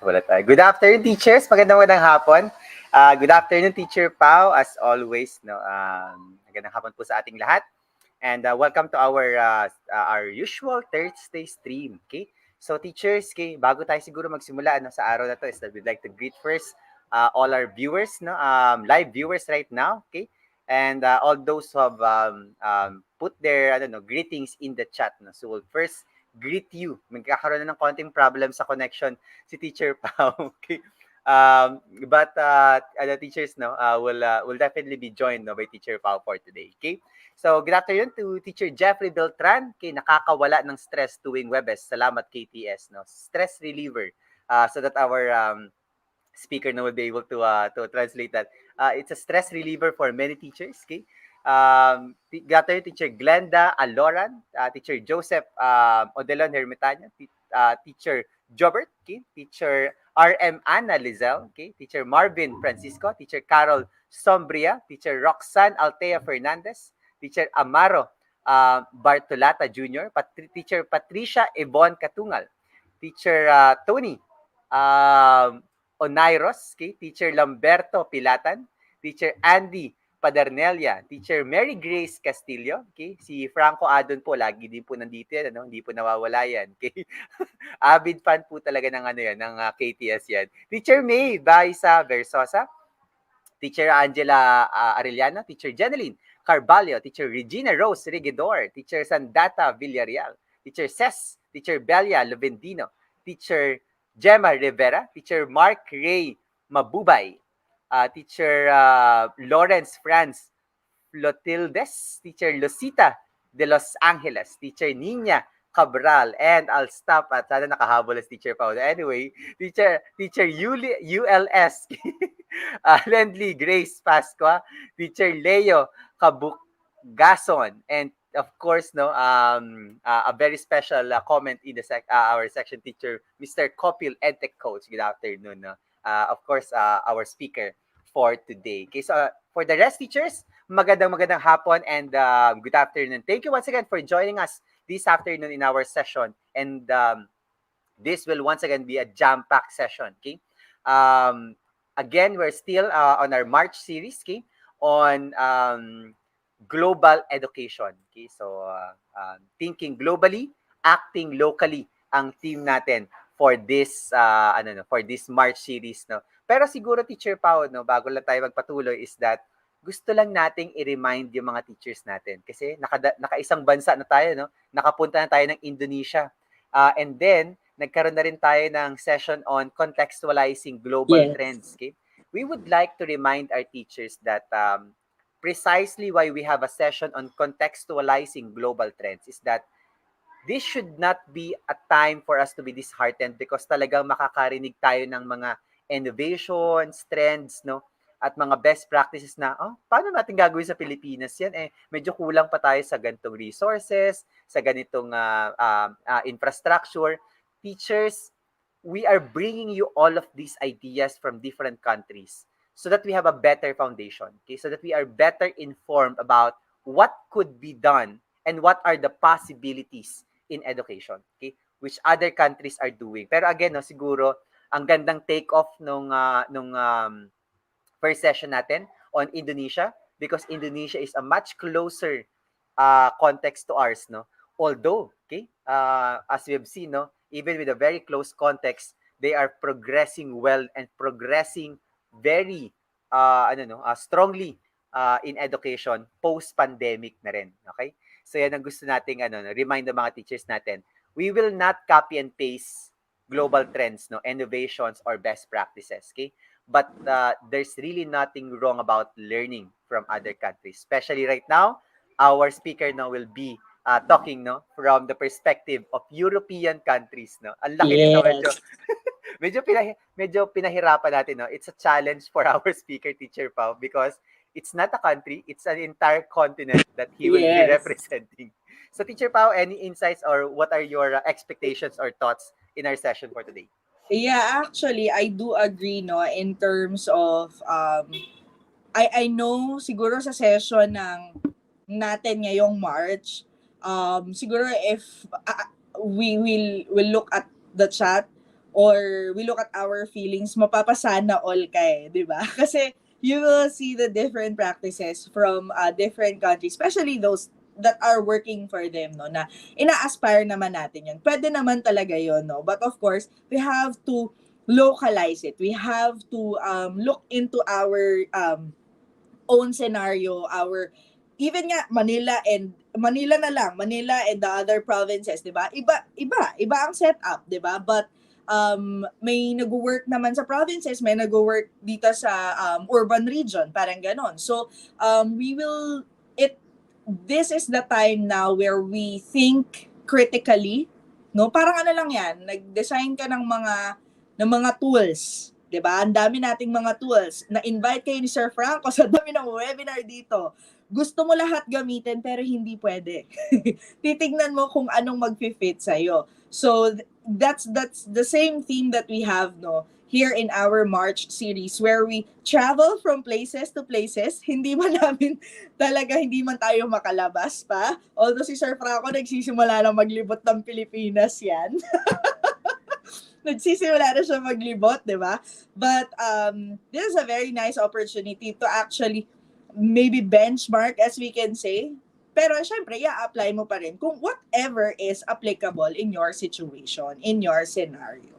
Wala tayo. Good afternoon, teachers. Magandang hapon. Good afternoon, Teacher Pao. As always, no, magandang hapon po sa ating lahat. And welcome to our usual Thursday stream. Okay? So, teachers, okay, bago tayo siguro magsimula sa araw na to, is that we'd like to greet first all our viewers, no, live viewers right now. Okay? And all those who have put their greetings in the chat. No? So, we'll first greet you. Magkakaroon na ng konting problem sa connection si Teacher Pao. Okay. But the teachers will definitely be joined by Teacher Pao for today. Okay. So good afternoon to Teacher Jeffrey Beltran. Okay, nakakawala ng stress tuwing Webes. Salamat KTS. No, stress reliever. So that our speaker will be able to translate that. It's a stress reliever for many teachers. Okay. Got Teacher Glenda Aloran, Teacher Joseph Odelon Hermitanya, Teacher Jobert, okay, Teacher RM Ana Lizelle, okay, Teacher Marvin Francisco, Teacher Carol Sombria, Teacher Roxanne Altea Fernandez, Teacher Amaro Bartolata Jr., Teacher Patricia Ebon Katungal, Teacher Tony Onairos, okay, Teacher Lamberto Pilatan, Teacher Andy Padernelia, Teacher Mary Grace Castillo, okay, si Franco Adon po, lagi din po nandito yan, hindi po nawawala yan, okay. Avid fan po talaga ng ng KTS yan. Teacher May Baisa Versosa, Teacher Angela Arellano, Teacher Jeneline Carvalho, Teacher Regina Rose Regidor, Teacher Sandata Villarreal, Teacher Ces, Teacher Belia Lovendino, Teacher Gemma Rivera, Teacher Mark Ray Mabubay, Teacher Lawrence Franz Flotildes, Teacher Lucita de Los Angeles, Teacher Nina Cabral, and I'll stop at sana nakahabol as Teacher Paul. Anyway, Teacher ULS, Lendley Grace Pasqua, Teacher Leo Cabukgason, and of course, a very special comment in the our section teacher, Mr. Copil Edtech Coach. Good afternoon. No? Of course, our speaker for today. Okay, so for the rest teachers, magandang hapon and good afternoon. Thank you once again for joining us this afternoon in our session. And this will once again be a jam-packed session. Okay. Again, we're still on our March series. Okay, on global education. Okay, so thinking globally, acting locally ang theme natin for this for this March series, no. Pero siguro Teacher Pao, no, bago lang tayo magpatuloy is that gusto lang nating i-remind yung mga teachers natin kasi nakaisang bansa na tayo, no. Nakapunta na tayo ng Indonesia. And then nagkaroon na rin tayo ng session on contextualizing global trends, okay? We would like to remind our teachers that precisely why we have a session on contextualizing global trends is that this should not be a time for us to be disheartened because talagang makakarinig tayo ng mga innovations, trends, no? At mga best practices na, paano natin gagawin sa Pilipinas yan? Medyo kulang pa tayo sa ganitong resources, sa ganitong infrastructure. Teachers, we are bringing you all of these ideas from different countries so that we have a better foundation, okay? So that we are better informed about what could be done and what are the possibilities in education, okay? Which other countries are doing. Pero again, no, siguro, ang gandang take-off nung first session natin on Indonesia because Indonesia is a much closer context to ours, no? Although, okay, as we have seen, no, even with a very close context, they are progressing well and progressing very strongly in education post-pandemic na rin, okay? So yan ang gusto nating remind ng mga teachers natin. We will not copy and paste global trends, no, innovations or best practices, okay? But there's really nothing wrong about learning from other countries. Especially right now, our speaker now will be talking, no, from the perspective of European countries, no. Ang laki nito, medyo pinahirapan natin, no. It's a challenge for our speaker teacher Pao because it's not a country, it's an entire continent that he will be representing. So Teacher Pao, any insights or what are your expectations or thoughts in our session for today? Yeah, actually, I do agree, no, in terms of, I know, siguro sa session natin ngayong March, siguro if we will look at the chat, or we look at our feelings, mapapasana all ka di ba? Kasi you will see the different practices from different countries, especially those that are working for them, no, na ina-aspire naman natin yun. Pwede naman talaga yun, no? But of course, we have to localize it. We have to look into our own scenario, our even nga Manila na lang, Manila and the other provinces, 'di ba? Iba ang setup, 'di ba? But may nagwo-work naman sa provinces, may nagwo-work dito sa urban region, parang ganon. So, we will it this is the time now where we think critically, no? Parang ano lang 'yan, nag-design ka ng mga tools, 'di ba? Ang dami nating mga tools. Na-invite kayo ni Sir Franco sa dami ng webinar dito. Gusto mo lahat gamitin pero hindi pwede. Titignan mo kung anong mag-fit sa iyo. So that's the same theme that we have, no, here in our March series, where we travel from places to places. Hindi man tayo makalabas pa. Although si Sir Franco nagsisimula na maglibot ng Pilipinas yan. Nagsisimula na siya maglibot, di ba? But this is a very nice opportunity to actually maybe benchmark, as we can say. Pero syempre, i-apply mo pa rin kung whatever is applicable in your situation, in your scenario.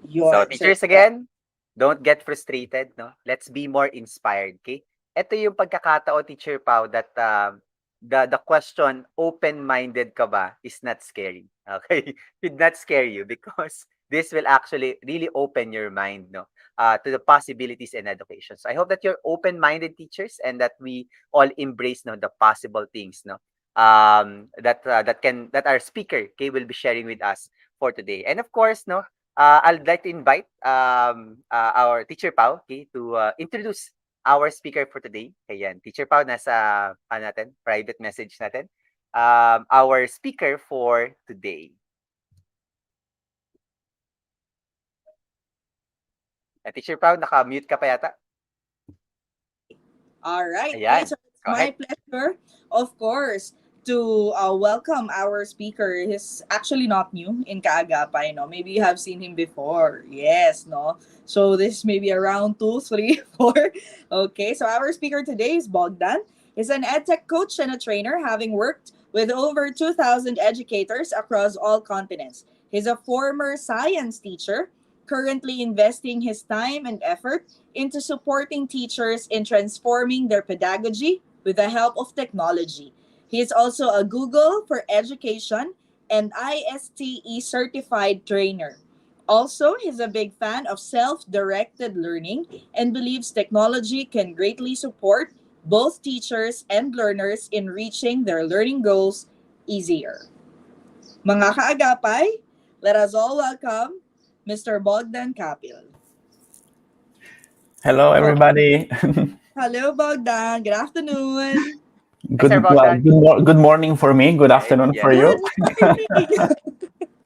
So, Yun, Sir. teachers again, don't get frustrated, no? Let's be more inspired, okay? Ito yung pagkakataon, Teacher Pau, that the question, open-minded ka ba, is not scary, okay? It not scare you because this will actually really open your mind, no, to the possibilities in education. So I hope that you're open-minded teachers and that we all embrace, no, the possible things, no, that our speaker, okay, will be sharing with us for today. And of course, no, I'd like to invite our Teacher Pau, okay, to introduce our speaker for today. Ayan, Teacher Pau, nasa natin, private message natin. Our speaker for today. Teacher Pau, naka-mute ka pa yata. All right. Ayan. Okay, so it's my pleasure, of course, to welcome our speaker. He's actually not new in Kaagapay, no? Maybe you have seen him before. Yes, no? So this may be around 2, 3, 4. Okay, so our speaker today is Bogdan. He's an Edtech coach and a trainer, having worked with over 2,000 educators across all continents. He's a former science teacher, currently investing his time and effort into supporting teachers in transforming their pedagogy with the help of technology. He is also a Google for Education and ISTE certified trainer. Also, he's a big fan of self directed learning and believes technology can greatly support both teachers and learners in reaching their learning goals easier. Mga kaagapay, let us all welcome Mr. Bogdan Kapil. Hello, everybody. Hello, Bogdan. Good afternoon. Sir Bogdan. Good morning for me. Good afternoon Yes. for you. Good morning.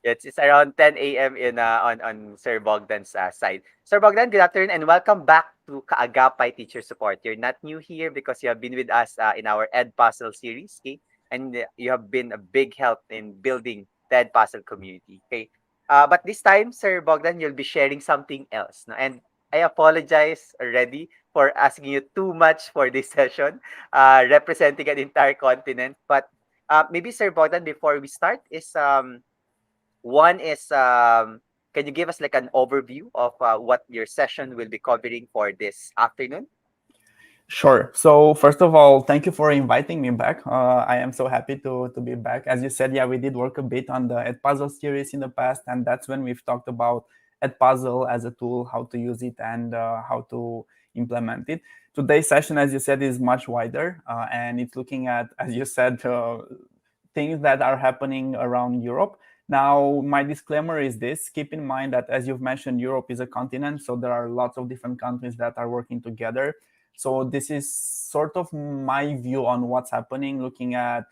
It's around 10 a.m. in on Sir Bogdan's side. Sir Bogdan, good afternoon and welcome back to Kaagapay Teacher Support. You're not new here because you have been with us in our Ed Puzzle series, okay? And you have been a big help in building the Ed Puzzle community, okay? But this time, Sir Bogdan, you'll be sharing something else, no? And I apologize already for asking you too much for this session, representing an entire continent. But maybe Sir Bogdan, before we start, one is, can you give us like an overview of what your session will be covering for this afternoon? Sure. So first of all, thank you for inviting me back. I am so happy to be back. As you said, yeah, we did work a bit on the Edpuzzle series in the past, and that's when we've talked about Edpuzzle as a tool, how to use it, and how to implement it. Today's session, as you said, is much wider, and it's looking at, as you said, things that are happening around Europe. Now, my disclaimer is this. Keep in mind that, as you've mentioned, Europe is a continent, so there are lots of different countries that are working together. So this is sort of my view on what's happening, looking at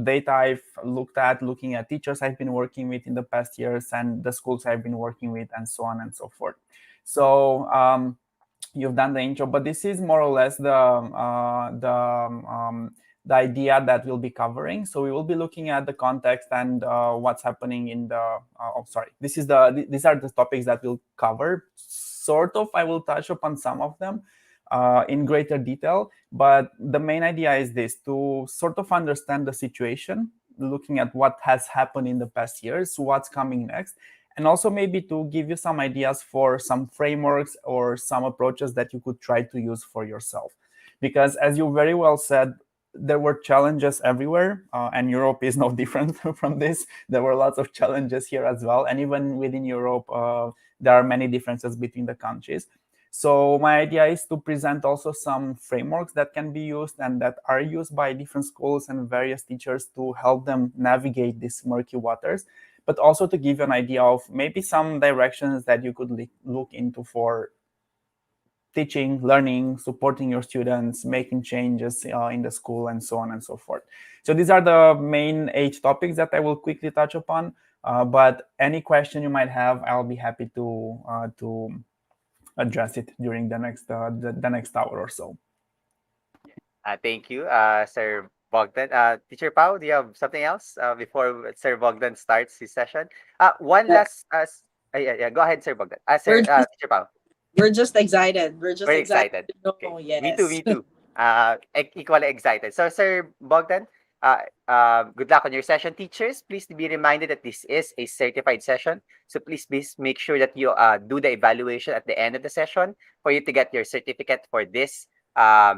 data I've looked at, looking at teachers I've been working with in the past years and the schools I've been working with, and so on and so forth. So you've done the intro, but this is more or less the idea that we'll be covering. So we will be looking at the context and what's happening in the. These are the topics that we'll cover. Sort of, I will touch upon some of them in greater detail, but the main idea is this: to sort of understand the situation, looking at what has happened in the past years, what's coming next, and also maybe to give you some ideas for some frameworks or some approaches that you could try to use for yourself. Because as you very well said, there were challenges everywhere, and Europe is no different from this. There were lots of challenges here as well, and even within Europe, there are many differences between the countries. So my idea is to present also some frameworks that can be used and that are used by different schools and various teachers to help them navigate these murky waters, but also to give you an idea of maybe some directions that you could look into for teaching, learning, supporting your students, making changes in the school, and so on and so forth. So these are the main 8 topics that I will quickly touch upon. But any question you might have, I'll be happy to address it during the next hour or so. Thank you, Sir Bogdan. Teacher Pau, do you have something else before Sir Bogdan starts his session? One Yeah. last, yeah, go ahead, Sir Bogdan. We're just, Teacher Pau, we're just excited. We're just very excited excited. to know. Okay, me too, Yes. me too. Equally excited. So, Sir Bogdan, good luck on your session. Teachers, please be reminded that this is a certified session. So please make sure that you do the evaluation at the end of the session for you to get your certificate for this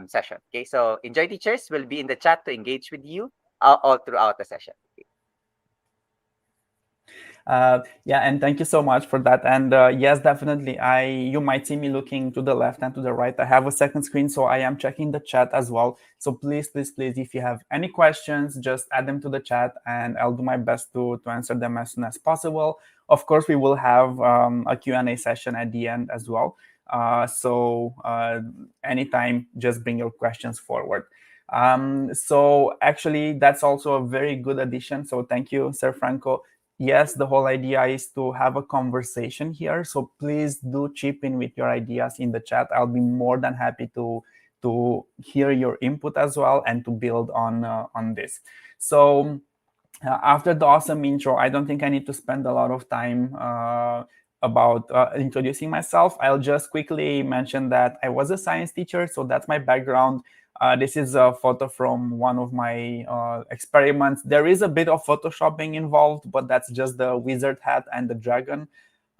session. Okay, so enjoy, teachers. We'll be in the chat to engage with you all throughout the session. Okay. Yeah, and thank you so much for that. And yes, definitely, you might see me looking to the left and to the right. I have a second screen, so I am checking the chat as well. So please, if you have any questions, just add them to the chat, and I'll do my best to answer them as soon as possible. Of course, we will have a Q&A session at the end as well. So anytime, just bring your questions forward. So actually, that's also a very good addition. So thank you, Sir Franco. Yes, the whole idea is to have a conversation here. So please do chip in with your ideas in the chat. I'll be more than happy to hear your input as well and to build on this. So after the awesome intro, I don't think I need to spend a lot of time about introducing myself. I'll just quickly mention that I was a science teacher, so that's my background. This is a photo from one of my experiments. There is a bit of photoshopping involved, but that's just the wizard hat and the dragon.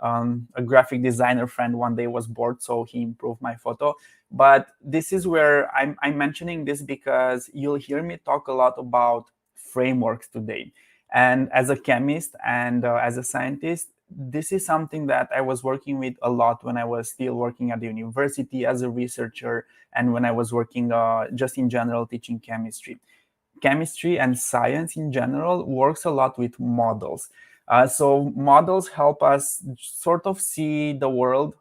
A graphic designer friend one day was bored, so he improved my photo. But this is where I'm mentioning this because you'll hear me talk a lot about frameworks today. And as a chemist and as a scientist, this is something that I was working with a lot when I was still working at the university as a researcher and when I was working just in general teaching chemistry. Chemistry and science in general works a lot with models. So models help us sort of see the world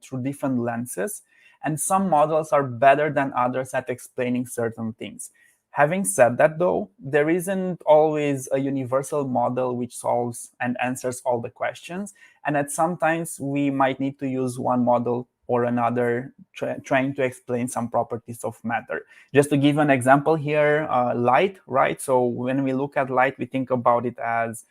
through different lenses, and some models are better than others at explaining certain things. Having said that, though, there isn't always a universal model which solves and answers all the questions, and at sometimes we might need to use one model or another trying to explain some properties of matter. Just to give an example here, light, right? So when we look at light, we think about it as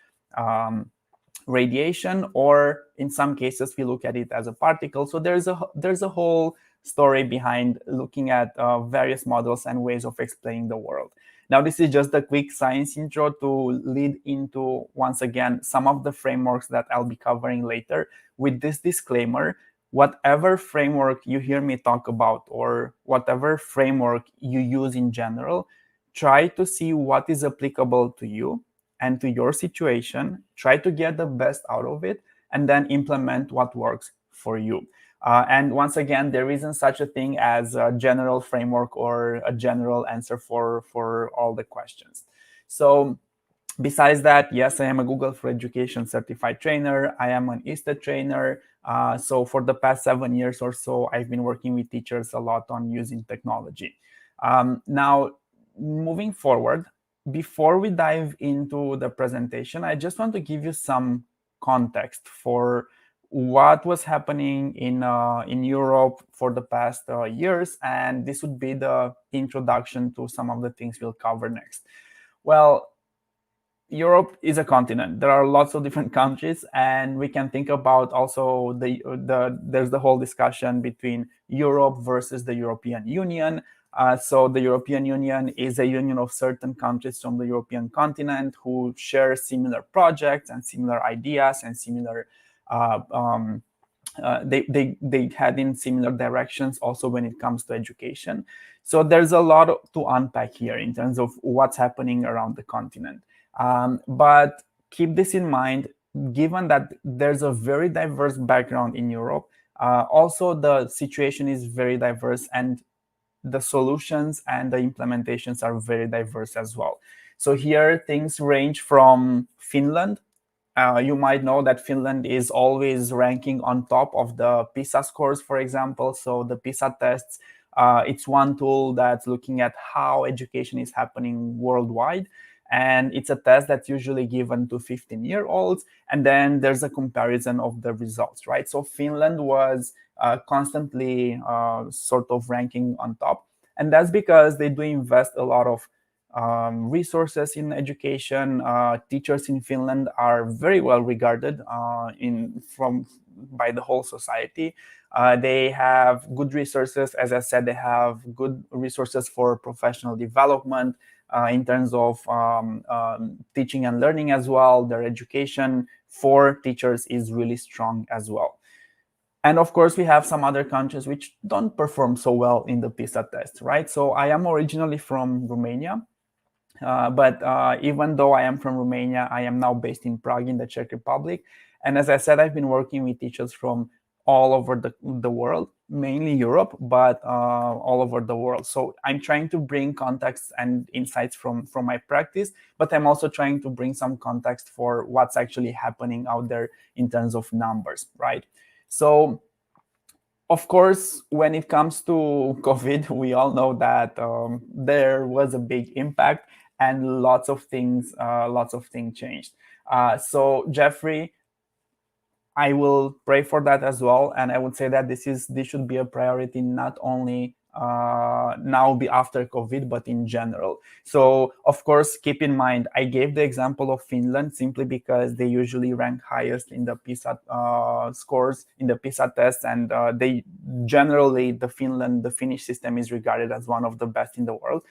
radiation, or in some cases, we look at it as a particle. So there's a whole story behind looking at various models and ways of explaining the world. Now, this is just a quick science intro to lead into, once again, some of the frameworks that I'll be covering later. With this disclaimer, whatever framework you hear me talk about or whatever framework you use in general, try to see what is applicable to you and to your situation. Try to get the best out of it and then implement what works for you. And once again, there isn't such a thing as a general framework or a general answer for all the questions. So besides that, yes, I am a Google for Education certified trainer. I am an Edtech trainer. So for the past 7 years or so, I've been working with teachers a lot on using technology. Now, moving forward, before we dive into the presentation, I just want to give you some context for what was happening in Europe for the past years, and this would be the introduction to some of the things we'll cover next. Well, Europe is a continent. There are lots of different countries, and we can think about also there's the whole discussion between Europe versus the European Union. So the European Union is a union of certain countries from the European continent who share similar projects and similar ideas and similar uh, um, they head in similar directions also when it comes to education. So there's a lot to unpack here in terms of what's happening around the continent. But keep this in mind, given that there's a very diverse background in Europe, also the situation is very diverse and the solutions and the implementations are very diverse as well. So here things range from Finland. You might know that Finland is always ranking on top of the PISA scores, for example. So the PISA tests, it's one tool that's looking at how education is happening worldwide. And it's a test that's usually given to 15-year-olds. And then there's a comparison of the results, right? So Finland was constantly sort of ranking on top. And that's because they do invest a lot of resources in education. Teachers in Finland are very well regarded by the whole society. They have good resources. As I said, they have good resources for professional development in terms of teaching and learning as well. Their education for teachers is really strong as well. And of course, we have some other countries which don't perform so well in the PISA test, right? So I am originally from Romania. But even though I am from Romania, I am now based in Prague in the Czech Republic. And as I said, I've been working with teachers from all over the world, mainly Europe, but all over the world. So I'm trying to bring context and insights from my practice, but I'm also trying to bring some context for what's actually happening out there in terms of numbers, right? So of course, when it comes to COVID, we all know that there was a big impact and lots of things changed. So Jeffrey, I will pray for that as well, and I would say that this should be a priority not only now be after COVID, but in general. So of course, keep in mind, I gave the example of Finland simply because they usually rank highest in the PISA scores in the PISA tests, and they generally the Finnish system is regarded as one of the best in the world.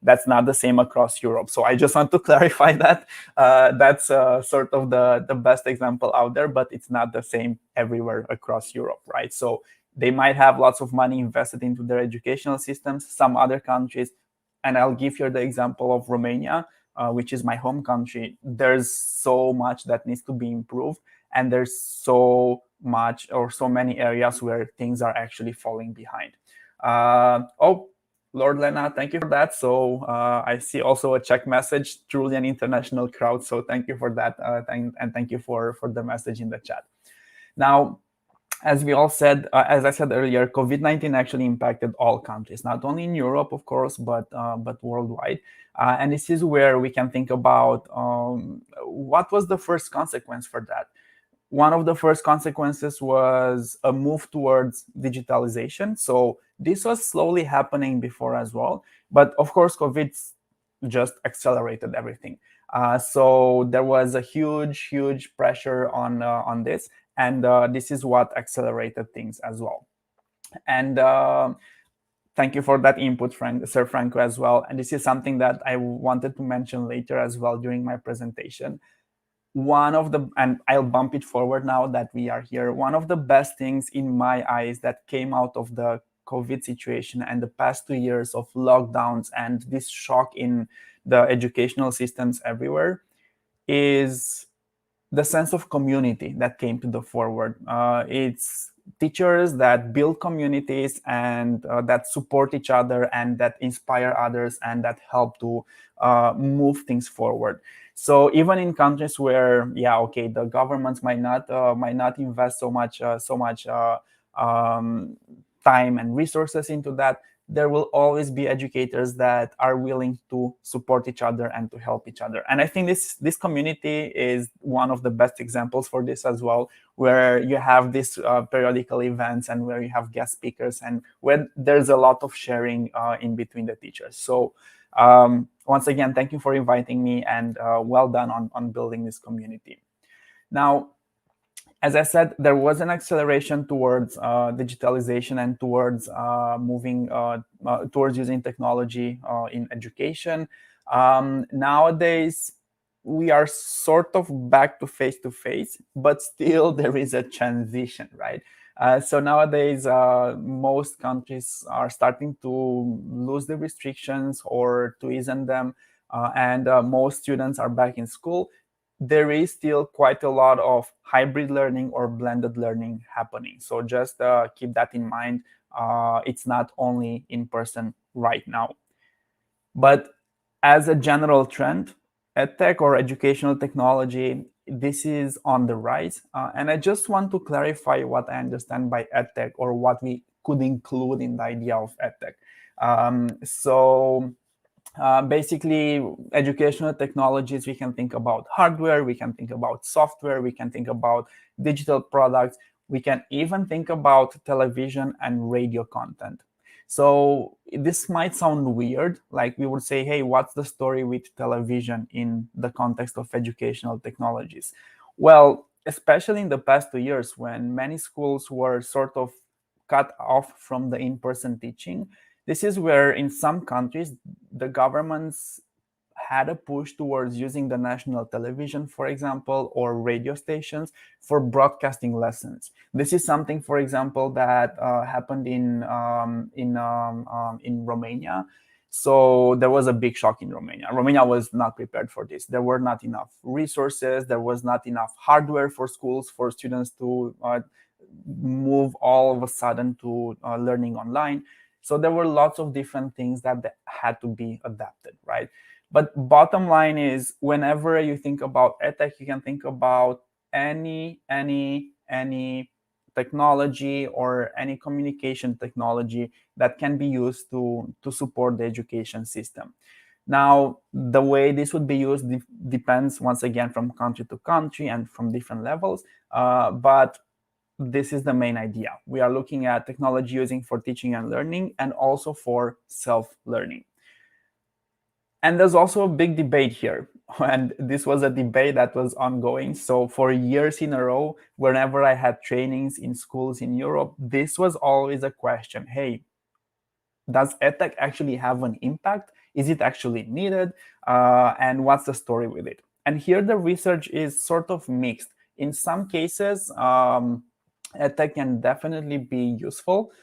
That's not the same across Europe. So I just want to clarify that. That's sort of the best example out there, but it's not the same everywhere across Europe, right? So they might have lots of money invested into their educational systems. Some other countries, and I'll give you the example of Romania, which is my home country. There's so much that needs to be improved, and there's so much or so many areas where things are actually falling behind. Lord Lena, thank you for that. So I see also a Czech message, truly an international crowd. So thank you for that. And thank you for the message in the chat. Now, as we all said, as I said earlier, COVID-19 actually impacted all countries, not only in Europe, of course, but worldwide. And this is where we can think about what was the first consequence for that. One of the first consequences was a move towards digitalization. So this was slowly happening before as well. But of course, COVID just accelerated everything. So there was a huge pressure on this. And this is what accelerated things as well. And thank you for that input, Sir Franco, as well. And this is something that I wanted to mention later as well during my presentation. And I'll bump it forward now that we are here. One of the best things in my eyes that came out of the COVID situation and the past 2 years of lockdowns and this shock in the educational systems everywhere is the sense of community that came to the forward. It's teachers that build communities and that support each other and that inspire others and that help to move things forward. So even in countries where, the governments might not invest so much time and resources into that, there will always be educators that are willing to support each other and to help each other. And I think this community is one of the best examples for this as well, where you have these periodical events and where you have guest speakers and where there's a lot of sharing in between the teachers. So once again, thank you for inviting me, and well done on building this community. Now, as I said, there was an acceleration towards digitalization and towards moving towards using technology in education. Nowadays, we are sort of back to face, but still there is a transition, right? So nowadays, most countries are starting to lose the restrictions or to ease them, and most students are back in school. There is still quite a lot of hybrid learning or blended learning happening. So just keep that in mind. It's not only in person right now. But as a general trend, edtech or educational technology, this is on the rise. And I just want to clarify what I understand by edtech, or what we could include in the idea of edtech. Basically, educational technologies, we can think about hardware, we can think about software, we can think about digital products, we can even think about television and radio content. So this might sound weird, like we would say, hey, what's the story with television in the context of educational technologies? Well, especially in the past 2 years, when many schools were sort of cut off from the in-person teaching, this is where in some countries, the governments had a push towards using the national television, for example, or radio stations for broadcasting lessons. This is something, for example, that happened in Romania. So there was a big shock in Romania. Romania was not prepared for this. There were not enough resources. There was not enough hardware for schools, for students to move all of a sudden to learning online. So there were lots of different things that had to be adapted, right? But bottom line is, whenever you think about edtech, you can think about any technology or any communication technology that can be used to support the education system. Now, the way this would be used depends, once again, from country to country and from different levels. But this is the main idea. We are looking at technology using for teaching and learning, and also for self-learning. And there's also a big debate here. And this was a debate that was ongoing. So for years in a row, whenever I had trainings in schools in Europe, this was always a question. Hey, does edtech actually have an impact? Is it actually needed? And what's the story with it? And here the research is sort of mixed. In some cases, edtech can definitely be useful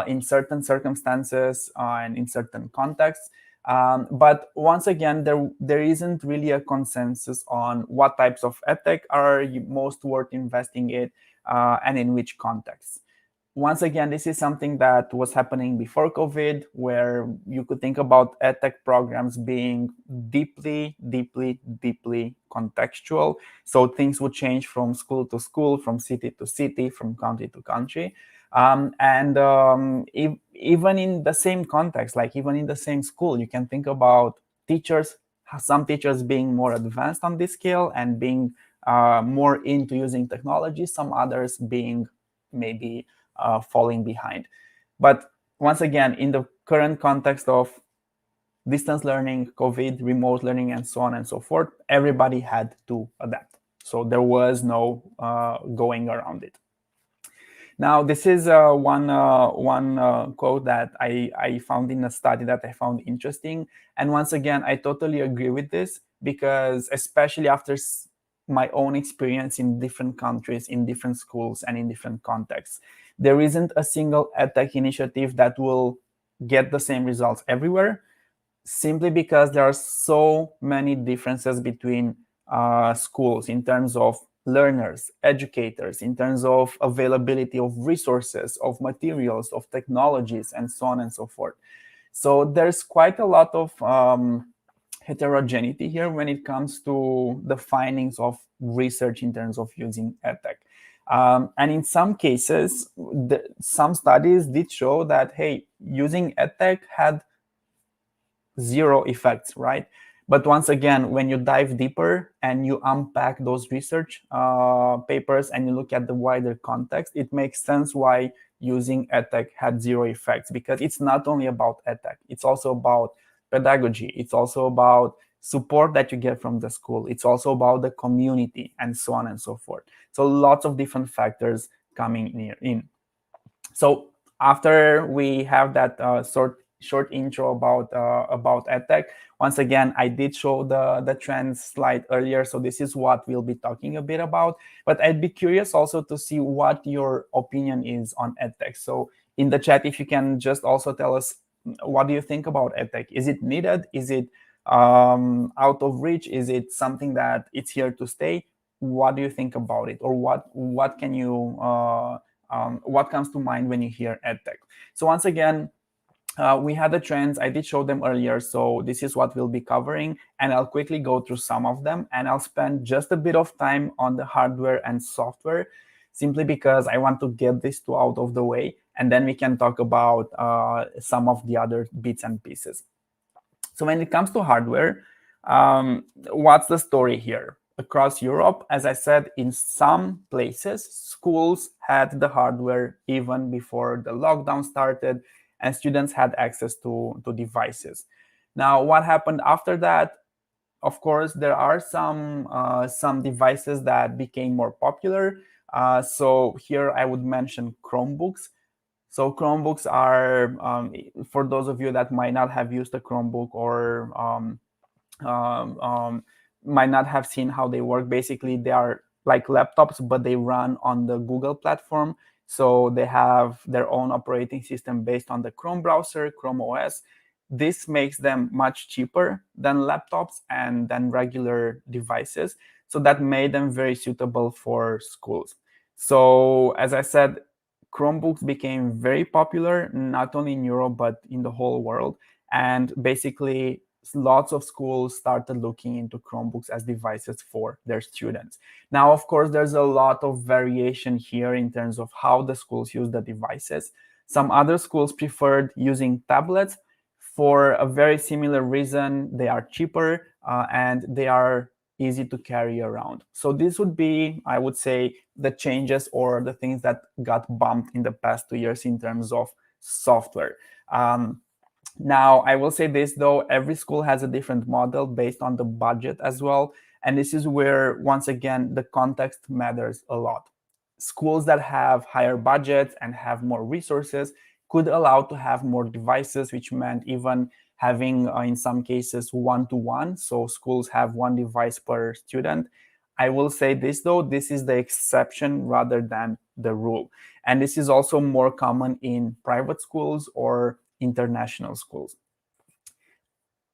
in certain circumstances and in certain contexts. But once again, there isn't really a consensus on what types of edtech are most worth investing in and in which contexts. Once again, this is something that was happening before COVID, where you could think about edtech programs being deeply contextual. So things would change from school to school, from city to city, from country to country. Even in the same context, like even in the same school, you can think about teachers, some teachers being more advanced on this scale and being more into using technology, some others being maybe falling behind. But once again, in the current context of distance learning, COVID, remote learning, and so on and so forth, everybody had to adapt. So there was no going around it. Now, this is one quote that I found in a study that I found interesting. And once again, I totally agree with this, because especially after my own experience in different countries, in different schools, and in different contexts, there isn't a single edtech initiative that will get the same results everywhere, simply because there are so many differences between schools in terms of learners, educators, in terms of availability of resources, of materials, of technologies, and so on and so forth. So there's quite a lot of heterogeneity here when it comes to the findings of research in terms of using edtech. And in some cases, some studies did show that, hey, using edtech had zero effects, right? But once again, when you dive deeper and you unpack those research papers and you look at the wider context, it makes sense why using edtech had zero effects, because it's not only about edtech, it's also about pedagogy, it's also about support that you get from the school, it's also about the community, and so on and so forth. So lots of different factors coming in. So after we have that short intro about edtech, once again, I did show the trends slide earlier, so this is what we'll be talking a bit about. But I'd be curious also to see what your opinion is on edtech. So in the chat, if you can just also tell us, what do you think about edtech? Is it needed? Is it out of reach? Is it something that it's here to stay? What do you think about it, or what can you what comes to mind when you hear edtech? So once again, we had the trends. I did show them earlier, so this is what we'll be covering, and I'll quickly go through some of them, and I'll spend just a bit of time on the hardware and software, simply because I want to get this two out of the way, and then we can talk about some of the other bits and pieces. So when it comes to hardware, what's the story here? Across Europe, as I said, in some places, schools had the hardware even before the lockdown started, and students had access to devices. Now, what happened after that? Of course, there are some devices that became more popular. So here I would mention Chromebooks. So Chromebooks are, for those of you that might not have used a Chromebook, or um, um, might not have seen how they work. Basically, they are like laptops, but they run on the Google platform. So they have their own operating system based on the Chrome browser, Chrome OS. This makes them much cheaper than laptops and than regular devices. So that made them very suitable for schools. So as I said, Chromebooks became very popular, not only in Europe, but in the whole world. And basically, lots of schools started looking into Chromebooks as devices for their students. Now, of course, there's a lot of variation here in terms of how the schools use the devices. Some other schools preferred using tablets for a very similar reason. They are cheaper and they are easy to carry around. So this would be, I would say, the changes or the things that got bumped in the past 2 years in terms of software. Now, I will say this, though, every school has a different model based on the budget as well. And this is where, once again, the context matters a lot. Schools that have higher budgets and have more resources could allow to have more devices, which meant even having, in some cases, one-to-one. So schools have one device per student. I will say this, though, this is the exception rather than the rule. And this is also more common in private schools or international schools.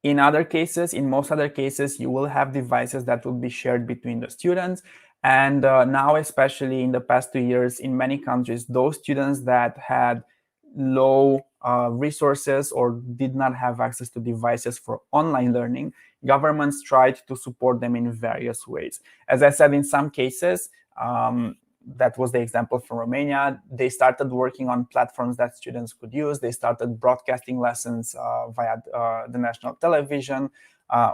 In other cases, in most other cases, you will have devices that will be shared between the students. And now, especially in the past 2 years, in many countries, those students that had low resources or did not have access to devices for online learning, governments tried to support them in various ways. As I said, in some cases, that was the example from Romania. They started working on platforms that students could use. They started broadcasting lessons via the national television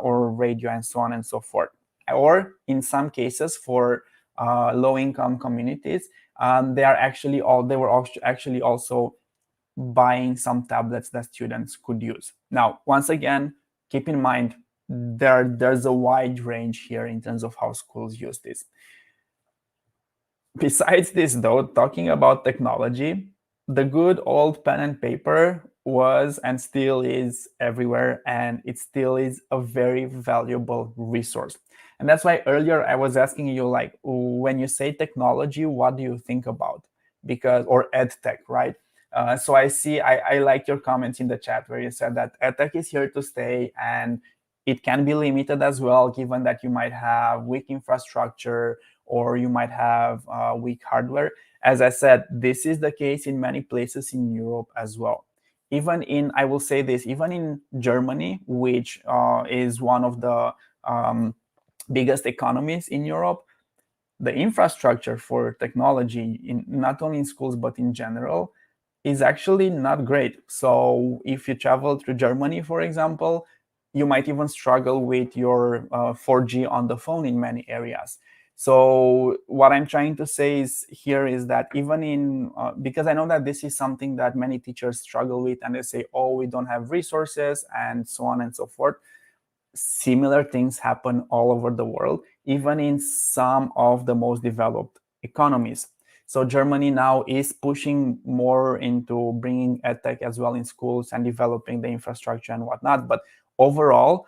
or radio, and so on and so forth. Or in some cases, for low-income communities, they were actually also buying some tablets that students could use. Now, once again, keep in mind there's a wide range here in terms of how schools use this. Besides this, though, talking about technology, the good old pen and paper was and still is everywhere, and it still is a very valuable resource. And that's why earlier I was asking you, like, when you say technology, what do you think about? Because, or edtech, right? So I like your comments in the chat where you said that edtech is here to stay, and it can be limited as well, given that you might have weak infrastructure or you might have weak hardware. As I said, this is the case in many places in Europe as well. Even in, I will say this, even in Germany, which is one of the biggest economies in Europe, the infrastructure for technology, in not only in schools but in general, is actually not great. So if you travel through Germany, for example, you might even struggle with your 4G on the phone in many areas. So what I'm trying to say is here is that even in, because I know that this is something that many teachers struggle with, and they say, oh, we don't have resources and so on and so forth. Similar things happen all over the world, even in some of the most developed economies. So Germany now is pushing more into bringing edtech as well in schools and developing the infrastructure and whatnot. But overall,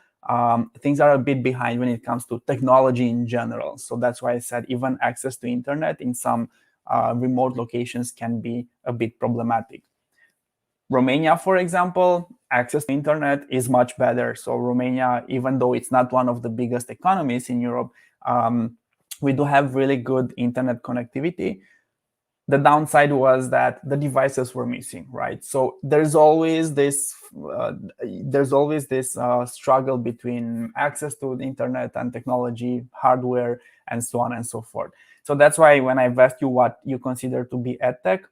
things are a bit behind when it comes to technology in general. So that's why I said even access to internet in some remote locations can be a bit problematic. Romania, for example, access to internet is much better. So Romania, even though it's not one of the biggest economies in Europe, we do have really good internet connectivity. The downside was that the devices were missing, right? So there's always this struggle between access to the internet and technology, hardware, and so on and so forth. So that's why when I've asked you what you consider to be edtech,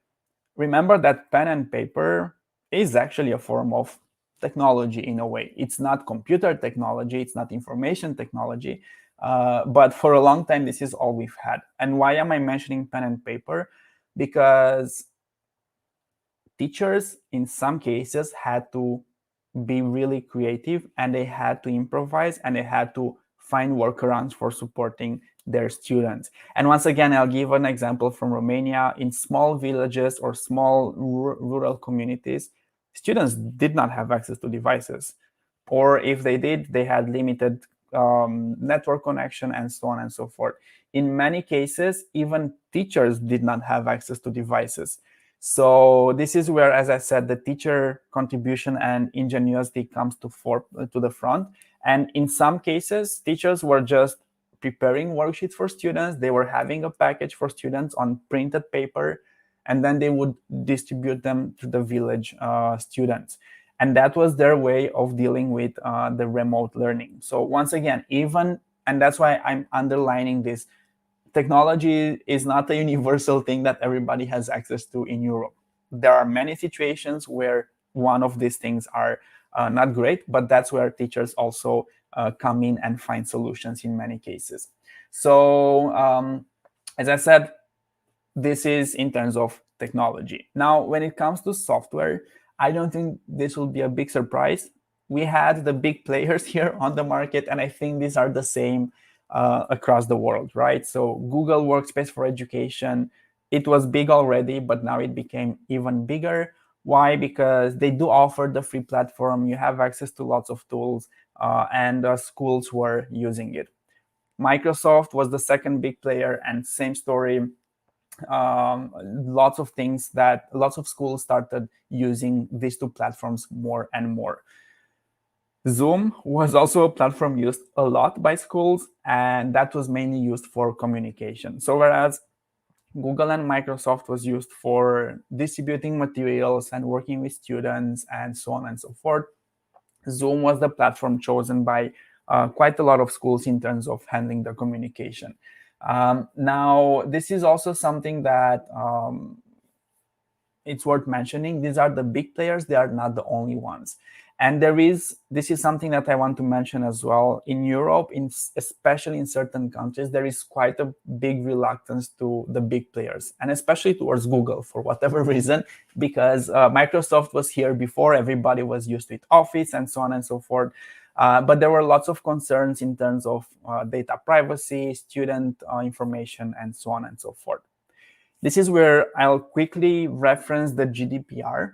remember that pen and paper is actually a form of technology in a way. It's not computer technology, it's not information technology, but for a long time, this is all we've had. And why am I mentioning pen and paper? Because teachers, in some cases, had to be really creative, and they had to improvise, and they had to find workarounds for supporting their students. And once again, I'll give an example from Romania. In small villages or small rural communities, students did not have access to devices. Or if they did, they had limited network connection and so on and so forth. In many cases, even teachers did not have access to devices. So this is where, as I said, the teacher contribution and ingenuity comes to the front. And in some cases, teachers were just preparing worksheets for students. They were having a package for students on printed paper, and then they would distribute them to the village students. And that was their way of dealing with the remote learning. So once again, and that's why I'm underlining this, technology is not a universal thing that everybody has access to in Europe. There are many situations where one of these things are not great, but that's where teachers also come in and find solutions in many cases. So as I said, this is in terms of technology. Now, when it comes to software, I don't think this will be a big surprise. We had the big players here on the market, and I think these are the same across the world, right? So Google Workspace for Education, it was big already, but now it became even bigger. Why? Because they do offer the free platform. You have access to lots of tools, and schools were using it. Microsoft was the second big player, and same story. Lots of schools started using these two platforms more and more. Zoom was also a platform used a lot by schools, and that was mainly used for communication. So whereas Google and Microsoft was used for distributing materials and working with students and so on and so forth, Zoom was the platform chosen by quite a lot of schools in terms of handling the communication. Now, this is also something that it's worth mentioning. These are the big players. They are not the only ones. And this is something that I want to mention as well. In Europe, especially in certain countries, there is quite a big reluctance to the big players, and especially towards Google for whatever reason, because Microsoft was here before, everybody was used to it, Office and so on and so forth. But there were lots of concerns in terms of data privacy, student information, and so on and so forth. This is where I'll quickly reference the GDPR.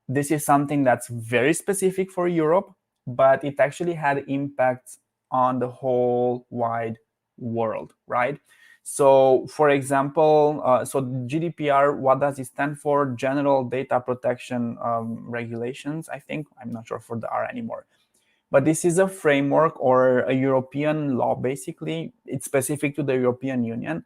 This is something that's very specific for Europe, but it actually had impacts on the whole wide world, right? So, for example, so GDPR, what does it stand for? General Data Protection Regulations, I think. I'm not sure for the R anymore. But this is a framework or a European law, basically. It's specific to the European Union,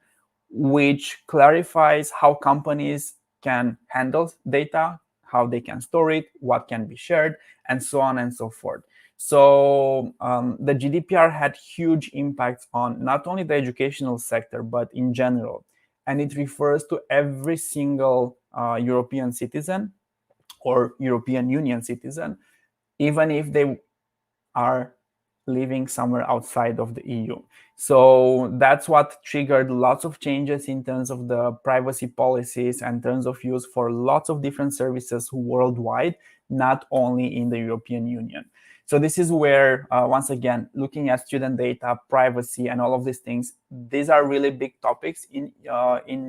which clarifies how companies can handle data, how they can store it, what can be shared, and so on and so forth. So the GDPR had huge impacts on not only the educational sector, but in general. And it refers to every single European citizen or European Union citizen, even if they are living somewhere outside of the EU. So that's what triggered lots of changes in terms of the privacy policies and terms of use for lots of different services worldwide, not only in the European Union. So this is where, once again, looking at student data, privacy, and all of these things, these are really big topics in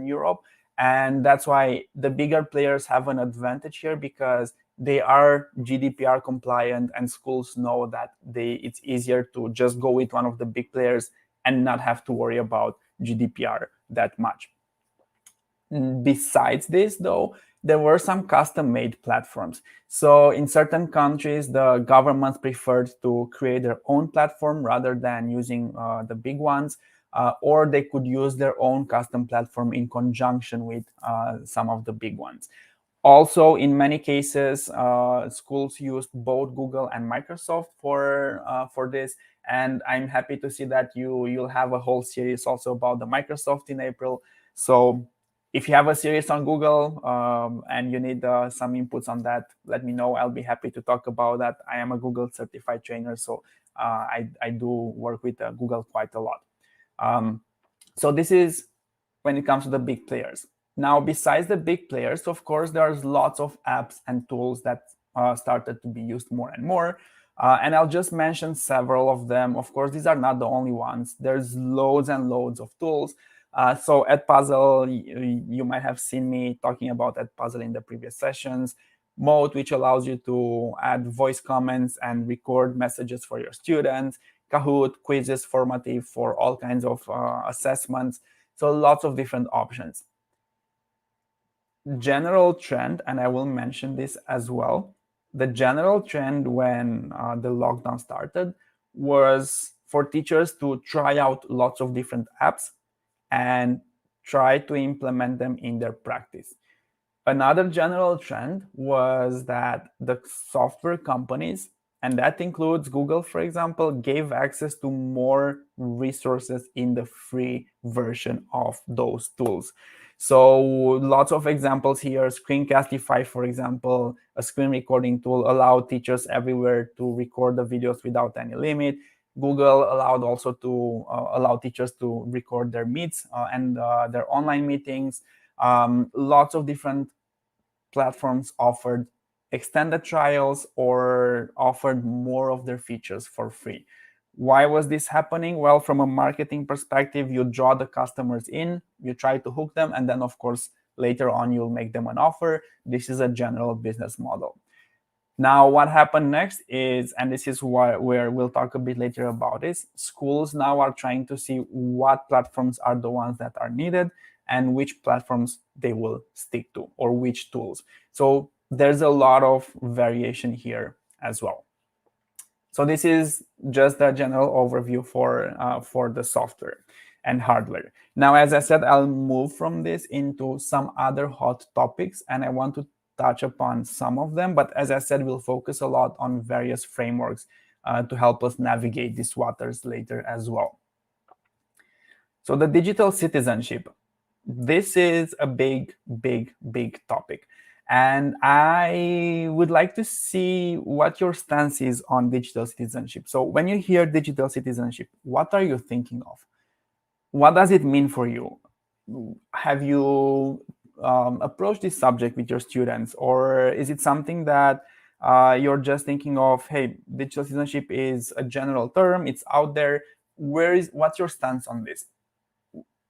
Europe. And that's why the bigger players have an advantage here, because they are GDPR compliant, and schools know that it's easier to just go with one of the big players and not have to worry about GDPR that much. Besides this, though, there were some custom-made platforms. So in certain countries, the governments preferred to create their own platform rather than using the big ones, or they could use their own custom platform in conjunction with some of the big ones. Also, in many cases, schools used both Google and Microsoft for this, and I'm happy to see that you'll have a whole series also about the Microsoft in April. So if you have a series on Google and you need some inputs on that, let me know. I'll be happy to talk about that. I am a Google certified trainer, so I do work with Google quite a lot. So this is when it comes to the big players. Now, besides the big players, of course, there's lots of apps and tools that started to be used more and more. And I'll just mention several of them. Of course, these are not the only ones. There's loads and loads of tools. So Edpuzzle, you might have seen me talking about Edpuzzle in the previous sessions. Mode, which allows you to add voice comments and record messages for your students. Kahoot, quizzes, formative for all kinds of assessments. So lots of different options. General trend, and I will mention this as well, the general trend when the lockdown started was for teachers to try out lots of different apps and try to implement them in their practice. Another general trend was that the software companies, and that includes Google, for example, gave access to more resources in the free version of those tools. So lots of examples here. Screencastify, for example, a screen recording tool, allowed teachers everywhere to record the videos without any limit. Google allowed also to allow teachers to record their meets and their online meetings. Lots of different platforms offered extended trials or offered more of their features for free. Why was this happening? Well, from a marketing perspective, you draw the customers in, you try to hook them, and then, of course, later on, you'll make them an offer. This is a general business model. Now, what happened next is, and this is where we'll talk a bit later about this, schools now are trying to see what platforms are the ones that are needed and which platforms they will stick to, or which tools. So there's a lot of variation here as well. So this is just a general overview for the software and hardware. Now, as I said, I'll move from this into some other hot topics, and I want to touch upon some of them. But as I said, we'll focus a lot on various frameworks to help us navigate these waters later as well. So the digital citizenship. This is a big, big, big topic. And I would like to see what your stance is on digital citizenship. So when you hear digital citizenship, what are you thinking of? What does it mean for you? Have you approached this subject with your students? Or is it something that you're just thinking of, hey, digital citizenship is a general term, it's out there. What's your stance on this?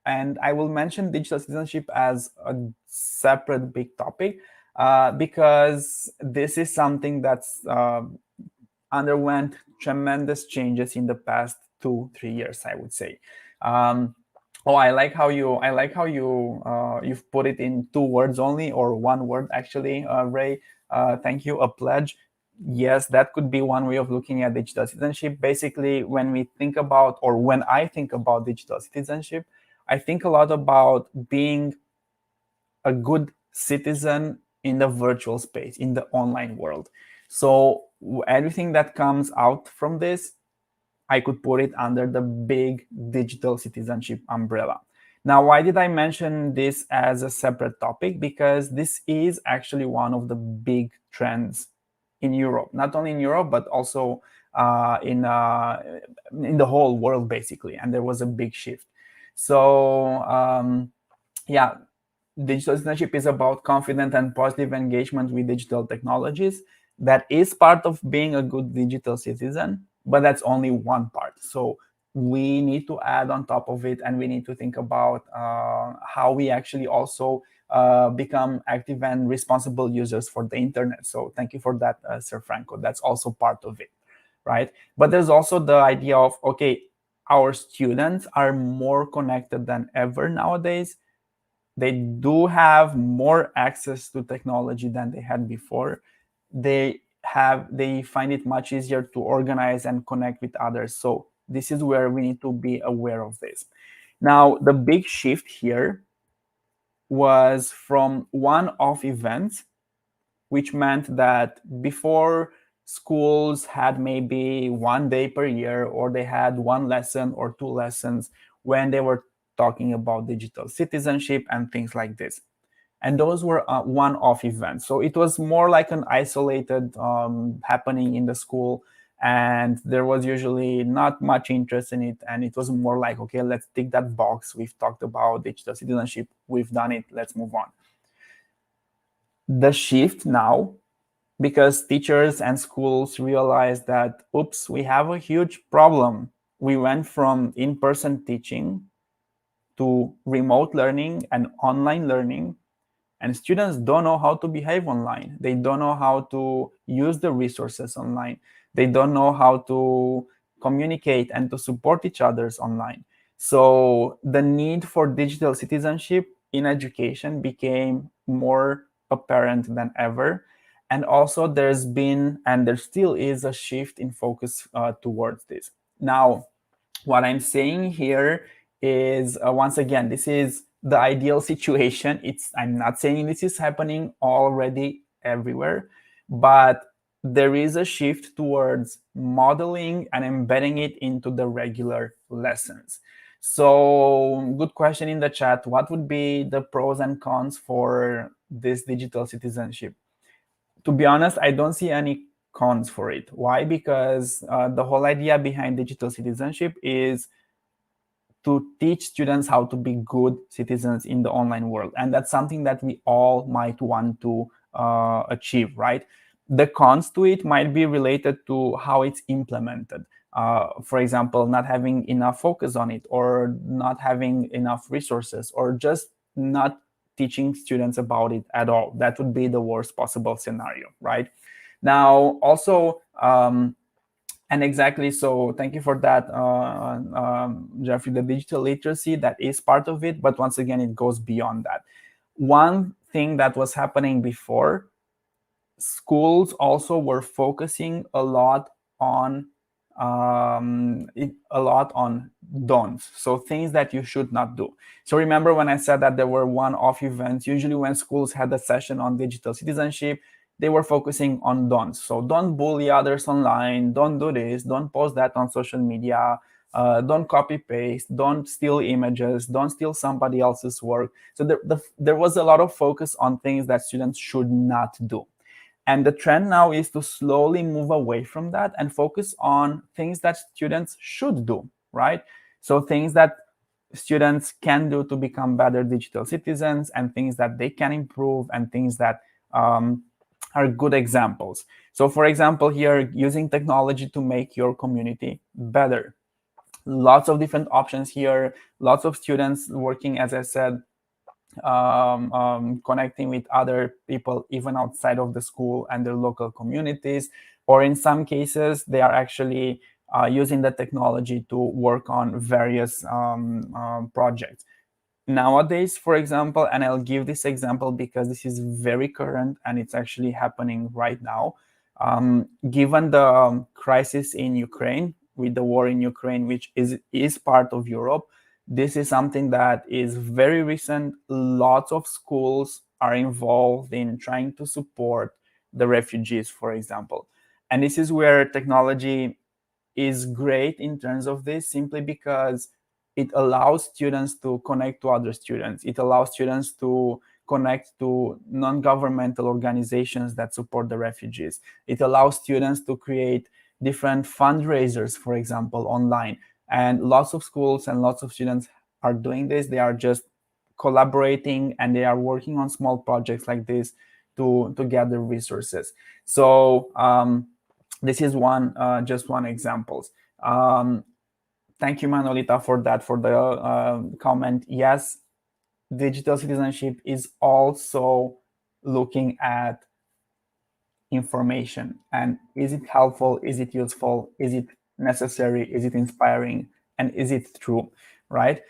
And I will mention digital citizenship as a separate big topic because this is something that's underwent tremendous changes in the past 2-3 years, I would say. I like how you've put it in 2 words only, or 1 word actually, Ray. Thank you. A pledge. Yes, that could be one way of looking at digital citizenship. Basically, when we think about, or when I think about digital citizenship, I think a lot about being a good citizen in the virtual space, in the online world. So everything that comes out from this, I could put it under the big digital citizenship umbrella. Now, why did I mention this as a separate topic? Because this is actually one of the big trends in Europe, not only in Europe, but also in the whole world, basically. And there was a big shift. So, yeah, digital citizenship is about confident and positive engagement with digital technologies. That is part of being a good digital citizen, but that's only one part. So we need to add on top of it, and we need to think about how we actually also become active and responsible users for the internet. So thank you for that, Sir Franco. That's also part of it, right? But there's also the idea of, okay, our students are more connected than ever nowadays. They do have more access to technology than they had before. They find it much easier to organize and connect with others. So this is where we need to be aware of this. Now, the big shift here was from one-off events, which meant that before, schools had maybe 1 day per year, or they had one lesson or two lessons when they were talking about digital citizenship and things like this. And those were one-off events. So it was more like an isolated happening in the school, and there was usually not much interest in it. And it was more like, okay, let's tick that box. We've talked about digital citizenship. We've done it. Let's move on. The shift now, because teachers and schools realized that, oops, we have a huge problem. We went from in-person teaching to remote learning and online learning, and students don't know how to behave online. They don't know how to use the resources online. They don't know how to communicate and to support each other's online. So the need for digital citizenship in education became more apparent than ever. And also there's been, and there still is, a shift in focus towards this. Now, what I'm saying here is, once again, this is the ideal situation. I'm not saying this is happening already everywhere, but there is a shift towards modeling and embedding it into the regular lessons. So, good question in the chat. What would be the pros and cons for this digital citizenship? To be honest, I don't see any cons for it. Why? Because the whole idea behind digital citizenship is to teach students how to be good citizens in the online world. And that's something that we all might want to achieve, right? The cons to it might be related to how it's implemented. For example, not having enough focus on it, or not having enough resources, or just not teaching students about it at all. That would be the worst possible scenario, right? Now, also, and exactly, so thank you for that, Jeffrey. The digital literacy, that is part of it, but once again, it goes beyond that. One thing that was happening before, schools also were focusing a lot on don'ts, so things that you should not do. So remember when I said that there were one-off events? Usually when schools had a session on digital citizenship, they were focusing on don'ts. So don't bully others online, don't do this, don't post that on social media, don't copy paste, don't steal images, don't steal somebody else's work. So there was a lot of focus on things that students should not do. And the trend now is to slowly move away from that and focus on things that students should do, right? So things that students can do to become better digital citizens, and things that they can improve, and things that are good examples. So for example, here, using technology to make your community better. Lots of different options here, lots of students working, as I said, connecting with other people even outside of the school and their local communities, or in some cases they are actually using the technology to work on various projects. Nowadays, for example, and I'll give this example because this is very current and it's actually happening right now, given the crisis in Ukraine, with the war in Ukraine, which is part of Europe, this is something that is very recent. Lots of schools are involved in trying to support the refugees, for example. And this is where technology is great in terms of this, simply because it allows students to connect to other students. It allows students to connect to non-governmental organizations that support the refugees. It allows students to create different fundraisers, for example, online. And lots of schools and lots of students are doing this. They are just collaborating and they are working on small projects like this to gather resources. So this is just one example. Thank you, Manolita, for that, for the comment. Yes, digital citizenship is also looking at information, and is it helpful, is it useful, is it necessary, is it inspiring, and is it true, right?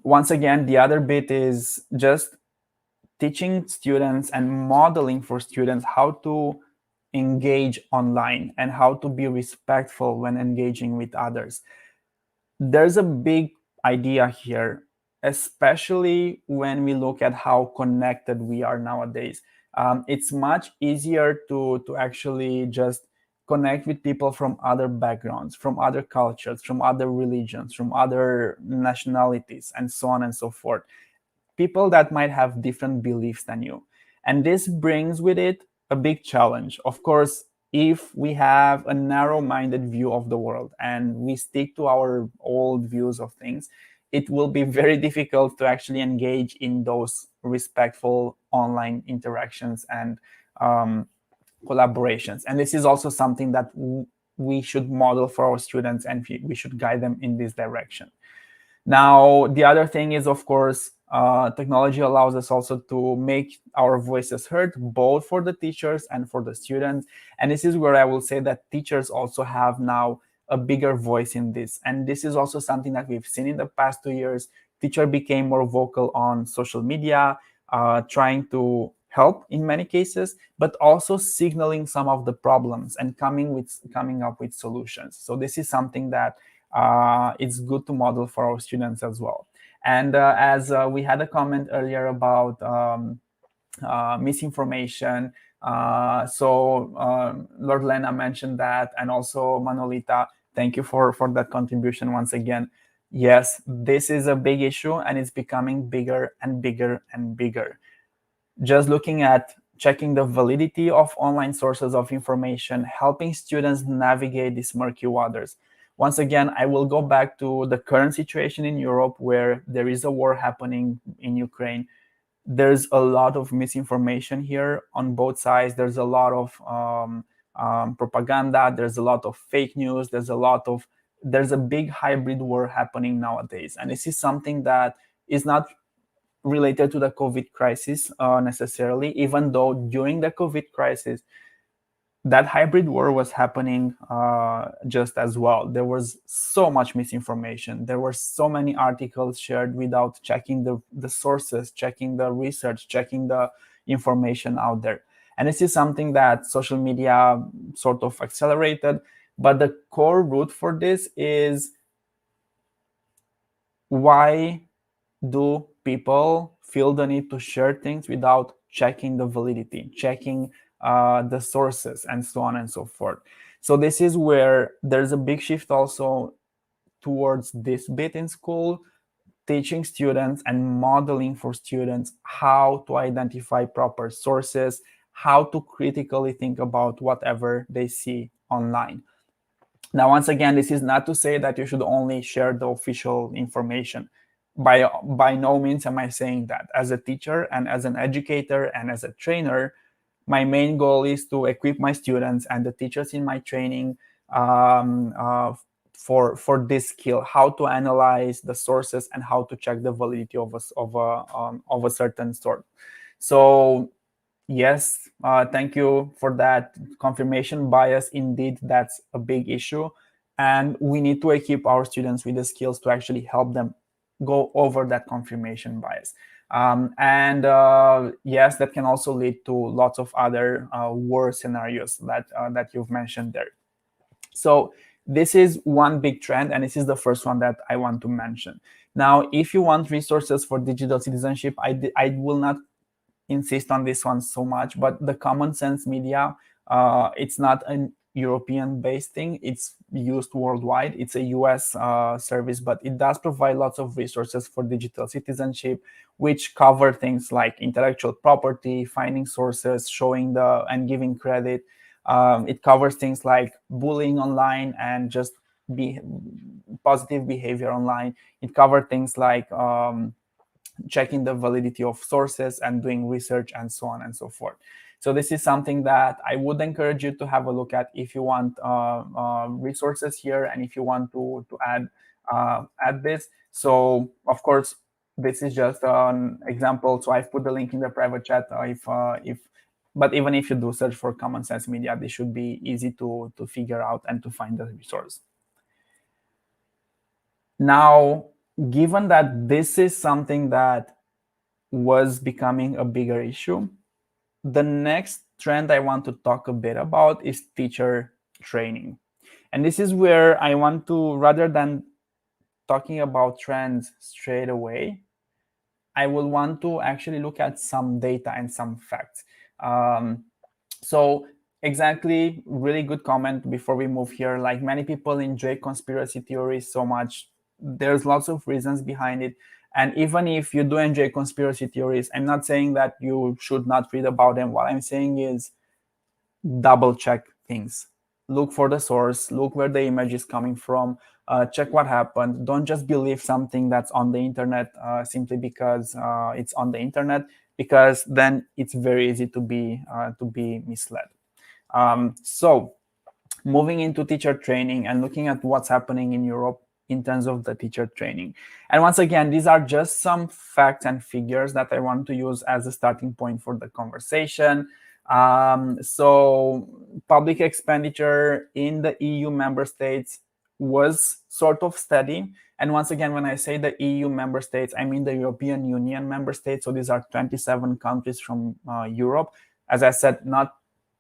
Once again, the other bit is just teaching students and modeling for students how to engage online and how to be respectful when engaging with others. There's a big idea here, especially when we look at how connected we are nowadays. It's much easier to actually just connect with people from other backgrounds, from other cultures, from other religions, from other nationalities, and so on and so forth. People that might have different beliefs than you. And this brings with it a big challenge. Of course, if we have a narrow minded view of the world and we stick to our old views of things, it will be very difficult to actually engage in those respectful online interactions and collaborations. And this is also something that we should model for our students, and we should guide them in this direction. Now, the other thing is, of course, technology allows us also to make our voices heard, both for the teachers and for the students. And this is where I will say that teachers also have now a bigger voice in this. And this is also something that we've seen in the past 2 years. Teacher became more vocal on social media, trying to help in many cases, but also signaling some of the problems and coming up with solutions. So this is something that it's good to model for our students as well. And as we had a comment earlier about misinformation, Lord Lena mentioned that, and also Manolita, thank you for that contribution once again. Yes, this is a big issue, and it's becoming bigger and bigger and bigger. Just looking at checking the validity of online sources of information, helping students navigate these murky waters. Once again, I will go back to the current situation in Europe, where there is a war happening in Ukraine. There's a lot of misinformation here on both sides. There's a lot of propaganda. There's a lot of fake news. There's a big hybrid war happening nowadays. And this is something that is not related to the COVID crisis necessarily, even though during the COVID crisis, that hybrid war was happening just as well. There was so much misinformation. There were so many articles shared without checking the sources, checking the research, checking the information out there. And this is something that social media sort of accelerated. But the core root for this is, why do people feel the need to share things without checking the validity, checking the sources, and so on and so forth? So this is where there's a big shift also towards this bit in school, teaching students and modeling for students how to identify proper sources, how to critically think about whatever they see online. Now, once again, this is not to say that you should only share the official information. By no means am I saying that. As a teacher and as an educator and as a trainer, my main goal is to equip my students and the teachers in my training for this skill, how to analyze the sources and how to check the validity of a certain sort. So yes, thank you for that confirmation bias. Indeed, that's a big issue. And we need to equip our students with the skills to actually help them go over that confirmation bias. And yes, that can also lead to lots of other worse scenarios that you've mentioned there. So this is one big trend, and this is the first one that I want to mention. Now, if you want resources for digital citizenship, I will not insist on this one so much, but the Common Sense Media, it's not an European-based thing. It's used worldwide. It's a US service, but it does provide lots of resources for digital citizenship, which cover things like intellectual property, finding sources, showing the and giving credit. It covers things like bullying online and just be positive behavior online. It covers things like checking the validity of sources and doing research and so on and so forth. So this is something that I would encourage you to have a look at if you want resources here and if you want to add this. So of course, this is just an example. So I've put the link in the private chat. But even if you do search for Common Sense Media, this should be easy to figure out and to find the resource. Now, given that this is something that was becoming a bigger issue, the next trend I want to talk a bit about is teacher training. And this is where I want to, rather than talking about trends straight away, I will want to actually look at some data and some facts. So exactly, really good comment before we move here. Like, many people enjoy conspiracy theories so much. There's lots of reasons behind it. And even if you do enjoy conspiracy theories, I'm not saying that you should not read about them. What I'm saying is double check things. Look for the source, look where the image is coming from, check what happened. Don't just believe something that's on the internet simply because it's on the internet, because then it's very easy to be misled. So moving into teacher training and looking at what's happening in Europe in terms of the teacher training. And once again, these are just some facts and figures that I want to use as a starting point for the conversation. So public expenditure in the EU member states was sort of steady. And once again, when I say the EU member states, I mean the European Union member states. So these are 27 countries from Europe. As I said,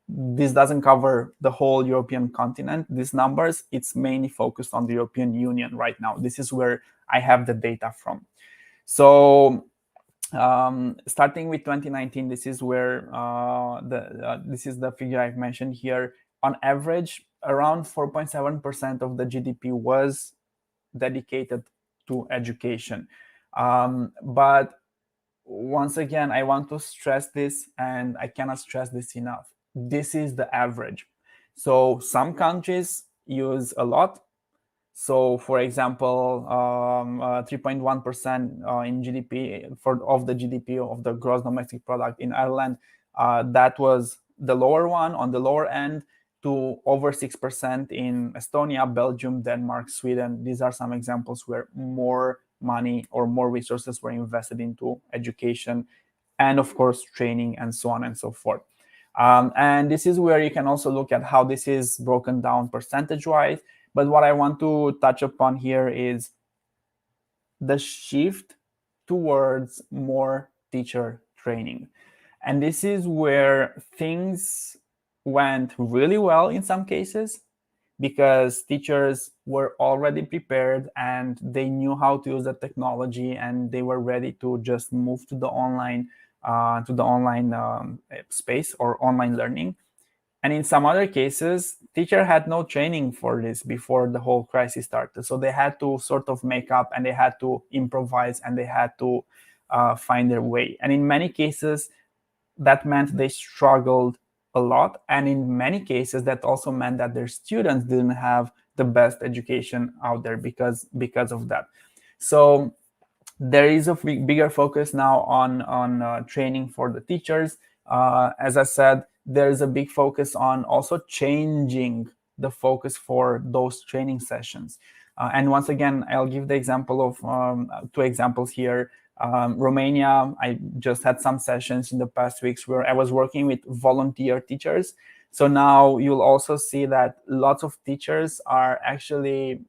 this doesn't cover the whole European continent. These numbers, it's mainly focused on the European Union right now. This is where I have the data from. So starting with 2019, this is where this is the figure I've mentioned here. On average, around 4.7% of the GDP was dedicated to education. But once again, I want to stress this, and I cannot stress this enough. This is the average. So some countries use a lot. So, for example, 3.1% in GDP of the GDP of the gross domestic product in Ireland. That was the lower one on the lower end, to over 6% in Estonia, Belgium, Denmark, Sweden. These are some examples where more money or more resources were invested into education and, of course, training and so on and so forth. And this is where you can also look at how this is broken down percentage-wise. But what I want to touch upon here is the shift towards more teacher training. And this is where things went really well in some cases, because teachers were already prepared and they knew how to use the technology, and they were ready to just move to the online space or online learning. And in some other cases, teacher had no training for this before the whole crisis started. So they had to sort of make up, and they had to improvise, and they had to find their way. And in many cases, that meant they struggled a lot. And in many cases, that also meant that their students didn't have the best education out there because of that. So there is a bigger focus now on training for the teachers. As I said, there is a big focus on also changing the focus for those training sessions. And once again, I'll give the example of 2 examples here. Romania, I just had some sessions in the past weeks where I was working with volunteer teachers. So now you'll also see that lots of teachers are actually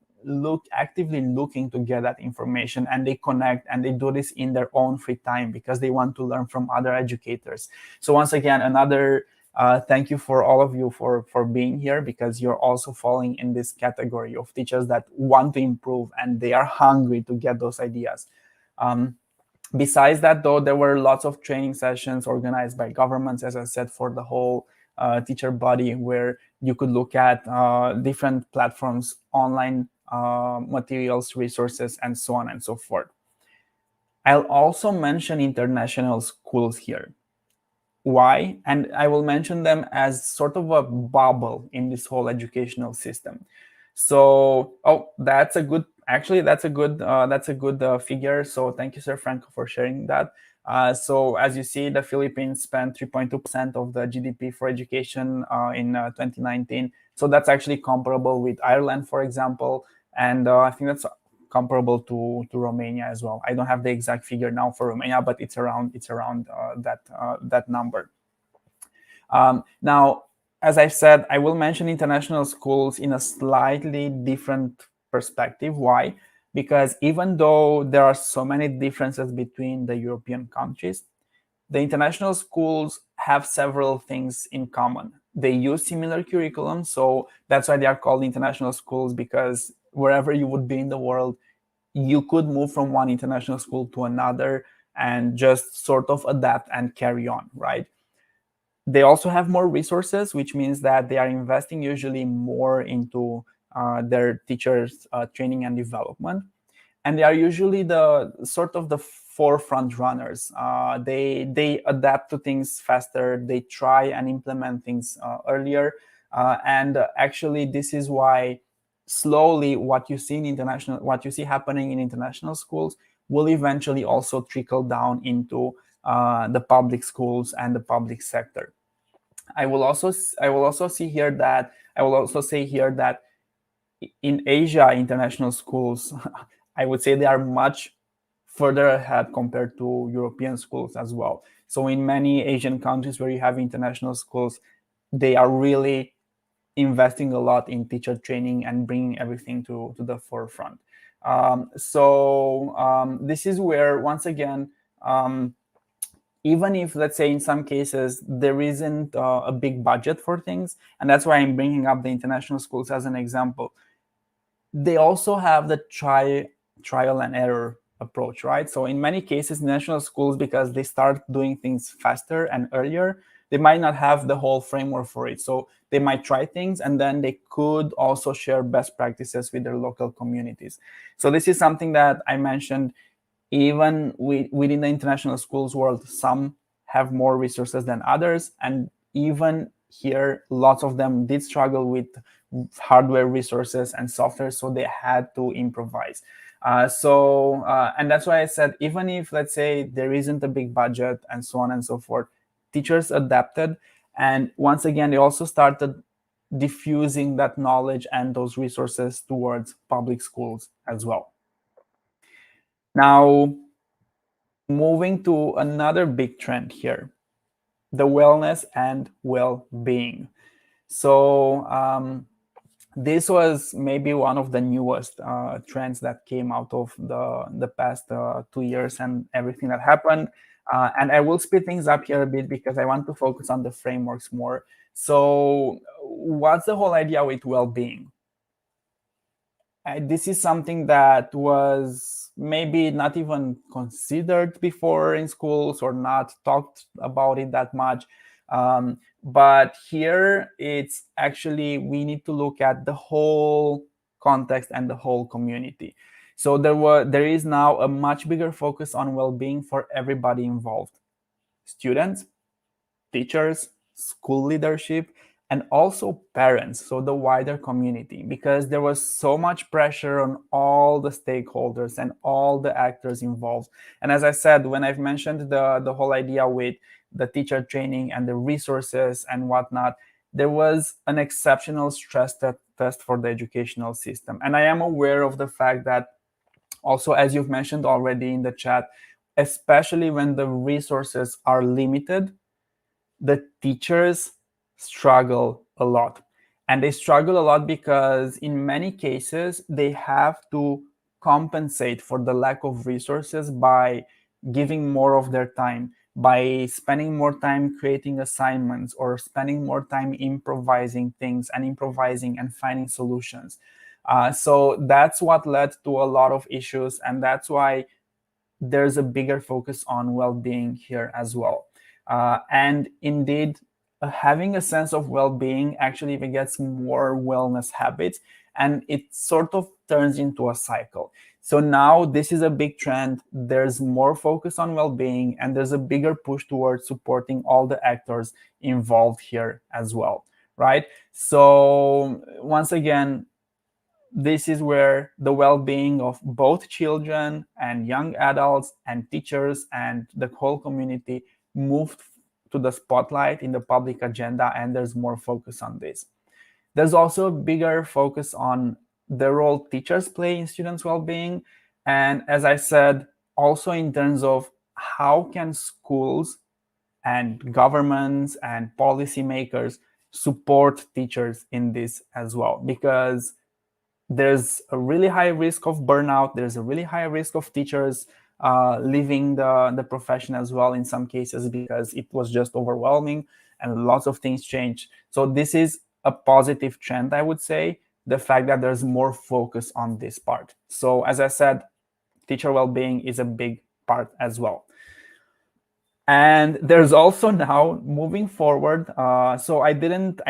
actively looking to get that information, and they connect, and they do this in their own free time because they want to learn from other educators. So once again, another thank you for all of you for being here, because you're also falling in this category of teachers that want to improve and they are hungry to get those ideas. Besides that, though, there were lots of training sessions organized by governments, as I said, for the whole teacher body, where you could look at different platforms, online materials, resources, and so on and so forth. I'll also mention international schools here. Why? And I will mention them as sort of a bubble in this whole educational system. So, oh, that's a good. Actually, that's a good figure. So, thank you, Sir Franco, for sharing that. So, as you see, the Philippines spent 3.2% of the GDP for education in 2019. So that's actually comparable with Ireland, for example, and I think that's comparable to Romania as well. I don't have the exact figure now for Romania, but it's around that number. Now, as I said, I will mention international schools in a slightly different perspective. Why? Because even though there are so many differences between the European countries, the international schools have several things in common. They use similar curriculum, so that's why they are called international schools, because wherever you would be in the world, you could move from one international school to another and just sort of adapt and carry on, right? They also have more resources, which means that they are investing usually more into their teachers' training and development. And they are usually the sort of the forefront runners. They adapt to things faster. They try and implement things earlier. And actually, this is why slowly what you see happening in international schools will eventually also trickle down into the public schools and the public sector. I will also say here that in Asia, international schools, I would say they are much further ahead compared to European schools as well. So in many Asian countries where you have international schools, they are really investing a lot in teacher training and bringing everything to the forefront. This is where, once again, even if, let's say, in some cases there isn't a big budget for things, and that's why I'm bringing up the international schools as an example, they also have the trial and error approach, right? So in many cases, national schools, because they start doing things faster and earlier, they might not have the whole framework for it. So they might try things, and then they could also share best practices with their local communities. So this is something that I mentioned. Even within the international schools world, some have more resources than others, and even here, lots of them did struggle with hardware resources and software, so they had to improvise. And that's why I said, even if, let's say, there isn't a big budget and so on and so forth, teachers adapted, and once again, they also started diffusing that knowledge and those resources towards public schools as well. Now, moving to another big trend here, the wellness and well-being. So this was maybe one of the newest trends that came out of the past 2 years and everything that happened. And I will speed things up here a bit because I want to focus on the frameworks more. So what's the whole idea with well-being? This is something that was maybe not even considered before in schools or not talked about it that much. But here it's actually, we need to look at the whole context and the whole community. So there is now a much bigger focus on well-being for everybody involved: students, teachers, school leadership, and also parents, so the wider community, because there was so much pressure on all the stakeholders and all the actors involved. And as I said, when I've mentioned the whole idea with the teacher training and the resources and whatnot, there was an exceptional stress test for the educational system. And I am aware of the fact that also, as you've mentioned already in the chat, especially when the resources are limited, the teachers struggle a lot. And they struggle a lot because in many cases, they have to compensate for the lack of resources by giving more of their time, by spending more time creating assignments or spending more time improvising things and improvising and finding solutions. So that's what led to a lot of issues. And that's why there's a bigger focus on well-being here as well. And indeed, having a sense of well-being actually begets more wellness habits, and it sort of turns into a cycle. So now this is a big trend. There's more focus on well-being, and there's a bigger push towards supporting all the actors involved here as well, right? So once again, this is where the well-being of both children and young adults and teachers and the whole community moved to the spotlight in the public agenda, and there's more focus on this. There's also a bigger focus on the role teachers play in students' well-being, and as I said, also in terms of how can schools and governments and policymakers support teachers in this as well, because there's a really high risk of burnout. There's a really high risk of teachers leaving the profession as well in some cases, because it was just overwhelming and lots of things changed. So this is a positive trend, I would say, the fact that there's more focus on this part. So as I said, teacher well-being is a big part as well. And there's also now moving forward. So I didn't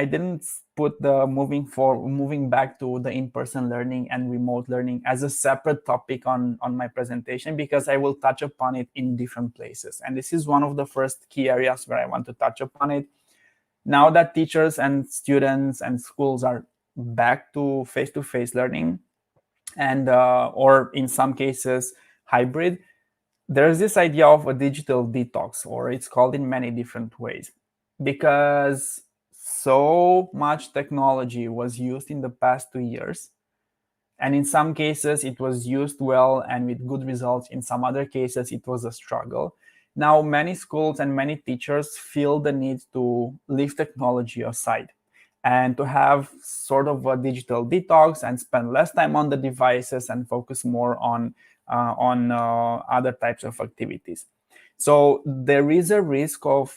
put the moving back to the in-person learning and remote learning as a separate topic on my presentation, because I will touch upon it in different places. And this is one of the first key areas where I want to touch upon it. Now that teachers and students and schools are back to face-to-face learning, and or in some cases hybrid, there's this idea of a digital detox, or it's called in many different ways, because so much technology was used in the past 2 years. And in some cases, it was used well and with good results. In some other cases, it was a struggle. Now, many schools and many teachers feel the need to leave technology aside and to have sort of a digital detox and spend less time on the devices and focus more on other types of activities. So there is a risk of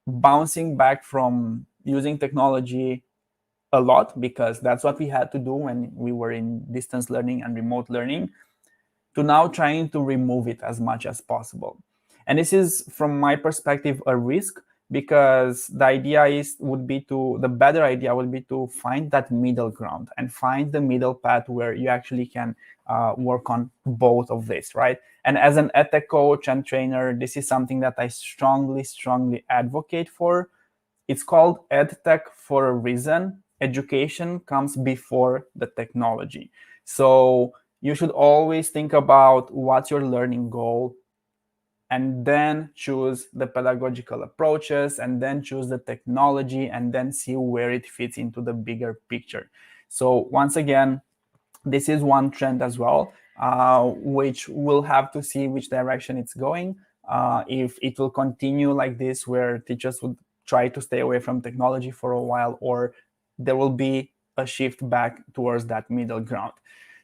bouncing back from using technology a lot, because that's what we had to do when we were in distance learning and remote learning, to now trying to remove it as much as possible. And this is, from my perspective, a risk, because the better idea would be to find that middle ground and find the middle path where you actually can work on both of this, right? And as an Edtech coach and trainer, this is something that I strongly advocate for. It's called Edtech for a reason. Education comes before the technology. So you should always think about what's your learning goal, and then choose the pedagogical approaches, and then choose the technology, and then see where it fits into the bigger picture. So once again, this is one trend as well, which we'll have to see which direction it's going. If it will continue like this, where teachers would try to stay away from technology for a while, or there will be a shift back towards that middle ground.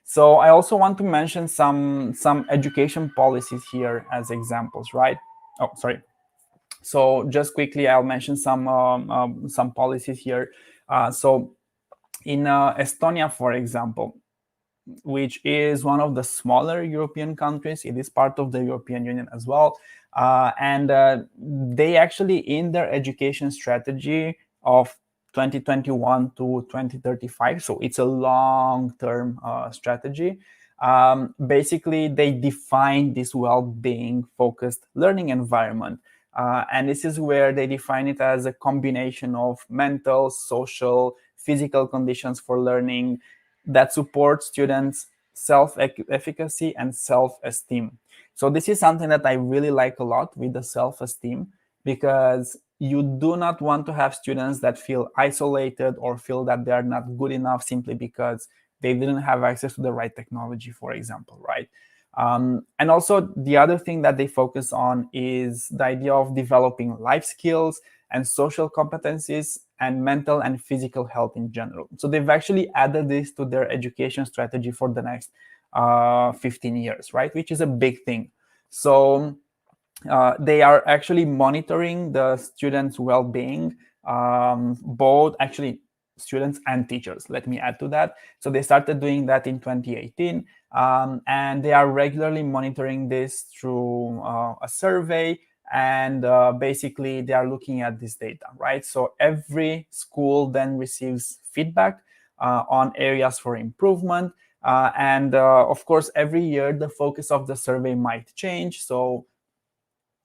So I also want to mention some education policies here as examples, right? Oh, sorry. So just quickly, I'll mention some policies here. So in Estonia, for example, which is one of the smaller European countries, it is part of the European Union as well. And they actually, in their education strategy of 2021 to 2035, so it's a long-term strategy. Basically, they define this well-being focused learning environment. And this is where they define it as a combination of mental, social, physical conditions for learning that support students' self-efficacy and self-esteem. So this is something that I really like a lot with the self-esteem, because you do not want to have students that feel isolated or feel that they are not good enough simply because they didn't have access to the right technology, for example, right? And also the other thing that they focus on is the idea of developing life skills and social competencies and mental and physical health in general. So they've actually added this to their education strategy for the next 15 years, right? Which is a big thing. So they are actually monitoring the students' well-being, both actually students and teachers. Let me add to that. So they started doing that in 2018, and they are regularly monitoring this through a survey, and basically they are looking at this data, right? So every school then receives feedback on areas for improvement, and of course every year the focus of the survey might change. So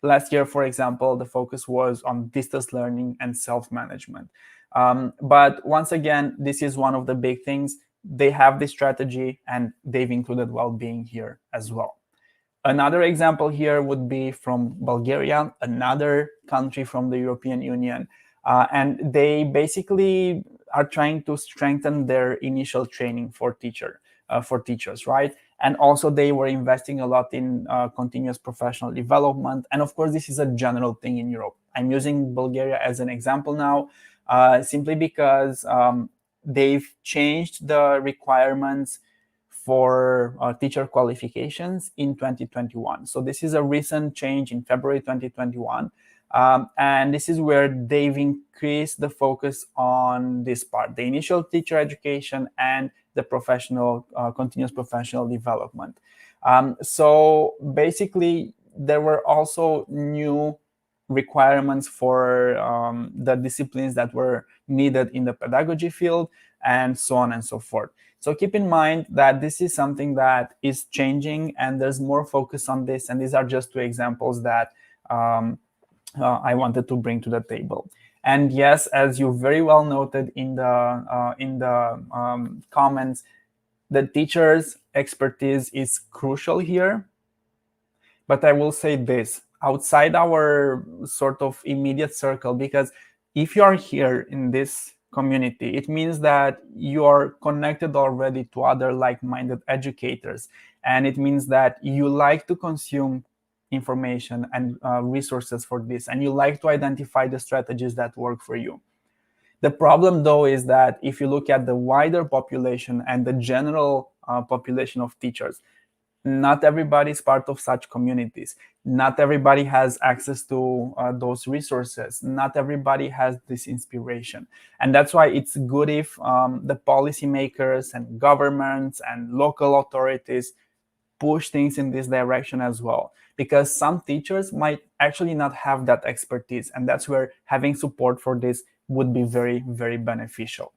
last year, for example, the focus was on distance learning and self-management. But once again, this is one of the big things. They have this strategy and they've included well-being here as well. Another example here would be from Bulgaria, another country from the European Union. And they basically are trying to strengthen their initial training for teachers, right? And also they were investing a lot in continuous professional development. And of course, this is a general thing in Europe. I'm using Bulgaria as an example now, simply because they've changed the requirements for teacher qualifications in 2021. So this is a recent change in February 2021. And this is where they've increased the focus on this part, the initial teacher education and the professional, continuous professional development. So basically, there were also new requirements for the disciplines that were needed in the pedagogy field, and so on and so forth. So keep in mind that this is something that is changing and there's more focus on this. And these are just two examples that I wanted to bring to the table. And yes, as you very well noted in the comments, the teacher's expertise is crucial here. But I will say this, outside our sort of immediate circle, because if you are here in this community, it means that you are connected already to other like-minded educators. And it means that you like to consume information and resources for this, and you like to identify the strategies that work for you. The problem, though, is that if you look at the wider population and the general population of teachers, not everybody is part of such communities. Not everybody has access to those resources. Not everybody has this inspiration. And that's why it's good if the policymakers and governments and local authorities push things in this direction as well. Because some teachers might actually not have that expertise. And that's where having support for this would be very, very beneficial.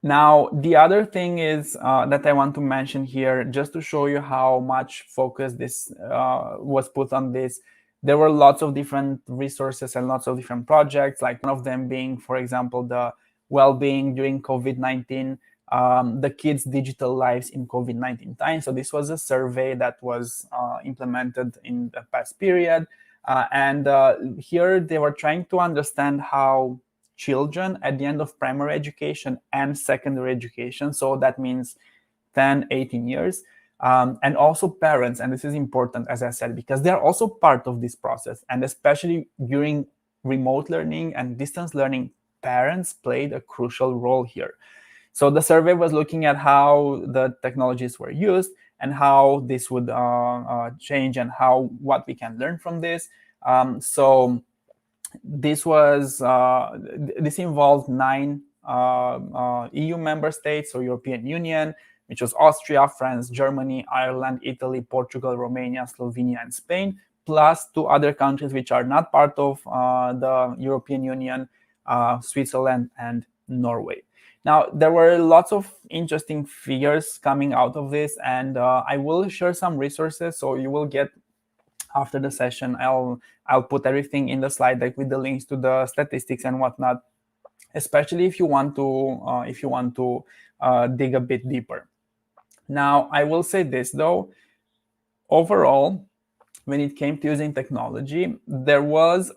Now, the other thing is that I want to mention here, just to show you how much focus this was put on this. There were lots of different resources and lots of different projects, like one of them being, for example, the well-being during COVID-19, the kids' digital lives in COVID-19 time. So this was a survey that was implemented in the past period. And here they were trying to understand how children at the end of primary education and secondary education, so that means 10, 18 years, and also parents, and this is important, as I said, because they're also part of this process, and especially during remote learning and distance learning, parents played a crucial role here. So the survey was looking at how the technologies were used and how this would change and what we can learn from this. So this involved 9 EU member states, so European Union, which was Austria, France, Germany, Ireland, Italy, Portugal, Romania, Slovenia, and Spain, plus 2 other countries which are not part of the European Union, Switzerland and Norway. Now, there were lots of interesting figures coming out of this, and I will share some resources, so you will get, after the session, I'll put everything in the slide deck with the links to the statistics and whatnot, especially if you want to dig a bit deeper. Now, I will say this though, overall, when it came to using technology, there was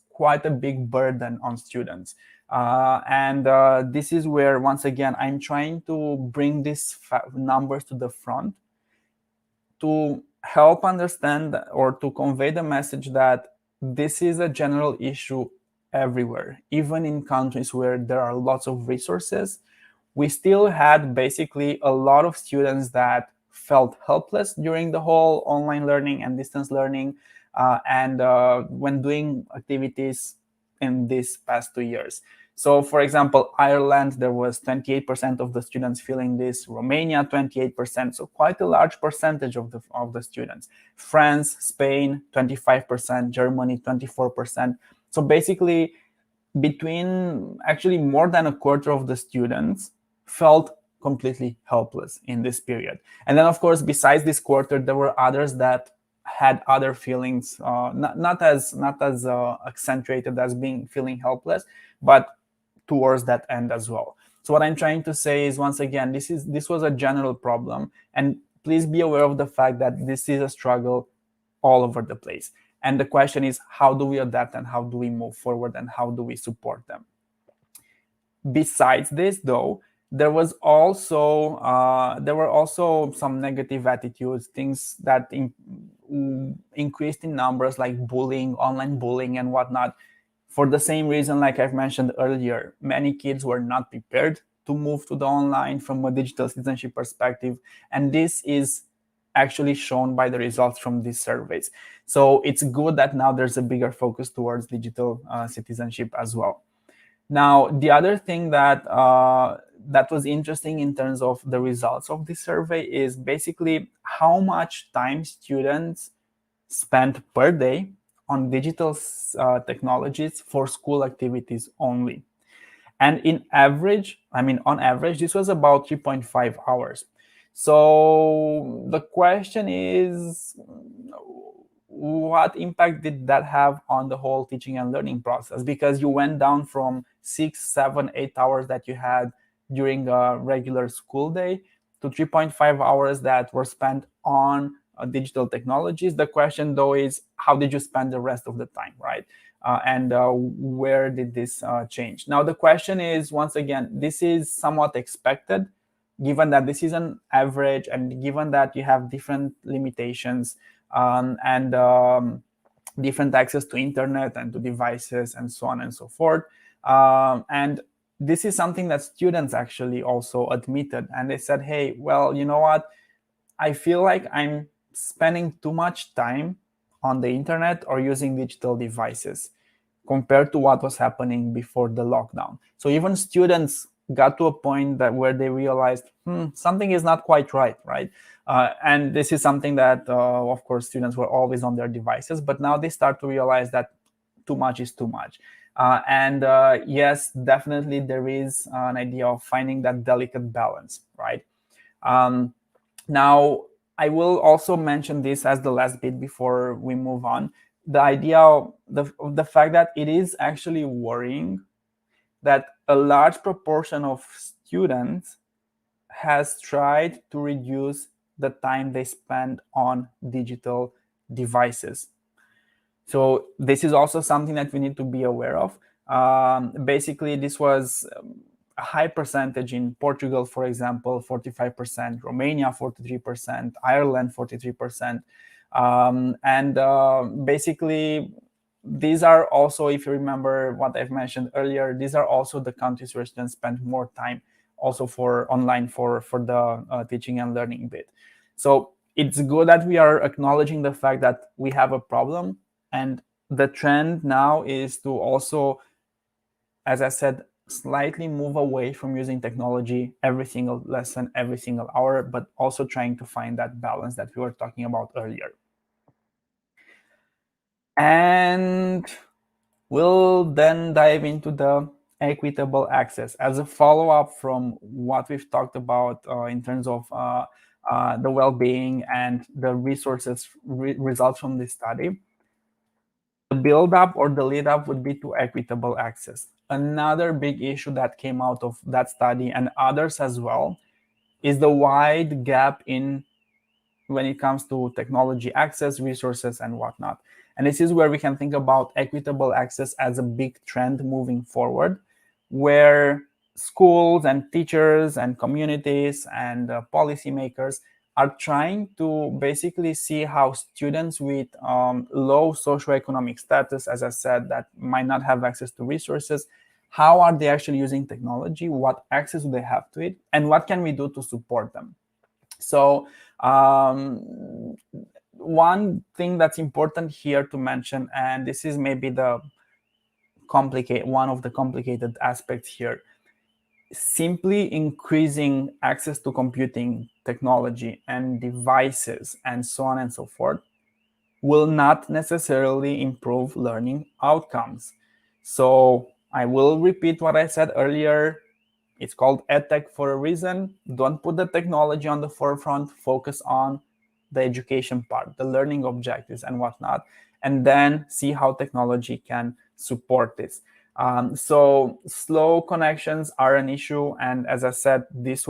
quite a big burden on students. And this is where, once again, I'm trying to bring these numbers to the front to help understand or to convey the message that this is a general issue everywhere. Even in countries where there are lots of resources, we still had basically a lot of students that felt helpless during the whole online learning and distance learning. And when doing activities, in these past 2 years. So, for example, Ireland, there was 28% of the students feeling this. Romania, 28%. So quite a large percentage of the students. France, Spain, 25%. Germany, 24%. So basically, between actually more than a quarter of the students felt completely helpless in this period. And then, of course, besides this quarter, there were others that had other feelings, not as accentuated as being feeling helpless, but towards that end as well. So what I'm trying to say is, once again, this was a general problem, and please be aware of the fact that this is a struggle all over the place. And the question is, how do we adapt and how do we move forward and how do we support them? Besides this, though, there were also some negative attitudes, things that increased in numbers, like bullying, online bullying, and whatnot. For the same reason, like I've mentioned earlier, many kids were not prepared to move to the online from a digital citizenship perspective, and this is actually shown by the results from these surveys. So it's good that now there's a bigger focus towards digital citizenship as well. Now, the other thing that was interesting in terms of the results of this survey is basically how much time students spent per day on digital technologies for school activities only. And on average, this was about 3.5 hours. So the question is, what impact did that have on the whole teaching and learning process? Because you went down from 6, 7, 8 hours that you had during a regular school day to 3.5 hours that were spent on digital technologies. The question, though, is how did you spend the rest of the time, right? And where did this change? Now, the question is, once again, this is somewhat expected, given that this is an average and given that you have different limitations and different access to internet and to devices and so on and so forth. And this is something that students actually also admitted. And they said, hey, well, you know what? I feel like I'm spending too much time on the internet or using digital devices compared to what was happening before the lockdown. So even students got to a point where they realized something is not quite right? And this is something that, of course, students were always on their devices, but now they start to realize that too much is too much. And yes, definitely there is an idea of finding that delicate balance, right? Now, I will also mention this as the last bit before we move on. The idea of the fact that it is actually worrying that a large proportion of students has tried to reduce the time they spend on digital devices. So this is also something that we need to be aware of. Basically, this was a high percentage in Portugal, for example, 45%, Romania, 43%, Ireland, 43%. And basically, these are also, if you remember what I've mentioned earlier, these are also the countries where students spend more time also for online for the teaching and learning bit. So it's good that we are acknowledging the fact that we have a problem, and the trend now is to also, as I said, slightly move away from using technology every single lesson, every single hour, but also trying to find that balance that we were talking about earlier. And we'll then dive into the equitable access as a follow-up from what we've talked about in terms of the well-being and the resources results from this study. The build-up or the lead-up would be to equitable access. Another big issue that came out of that study, and others as well, is the wide gap in when it comes to technology access, resources, and whatnot. And this is where we can think about equitable access as a big trend moving forward, where schools and teachers and communities and policymakers are trying to basically see how students with low socioeconomic status, as I said, that might not have access to resources, how are they actually using technology, what access do they have to it, and what can we do to support them. So one thing that's important here to mention, and this is maybe the one of the complicated aspects here. Simply increasing access to computing technology and devices and so on and so forth will not necessarily improve learning outcomes. So I will repeat what I said earlier. It's called Edtech for a reason. Don't put the technology on the forefront. Focus on the education part, the learning objectives and whatnot, and then see how technology can support this. So slow connections are an issue, and as I said, this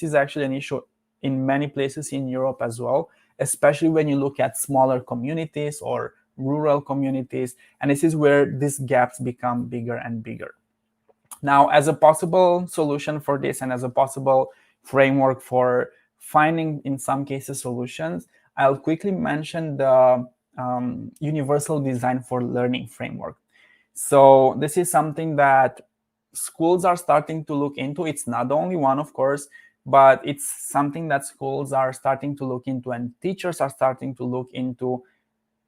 is actually an issue in many places in Europe as well, especially when you look at smaller communities or rural communities, and this is where these gaps become bigger and bigger. Now, as a possible solution for this and as a possible framework for finding, in some cases, solutions, I'll quickly mention the Universal Design for Learning framework. So this is something that schools are starting to look into. It's not the only one, of course, but it's something that schools are starting to look into and teachers are starting to look into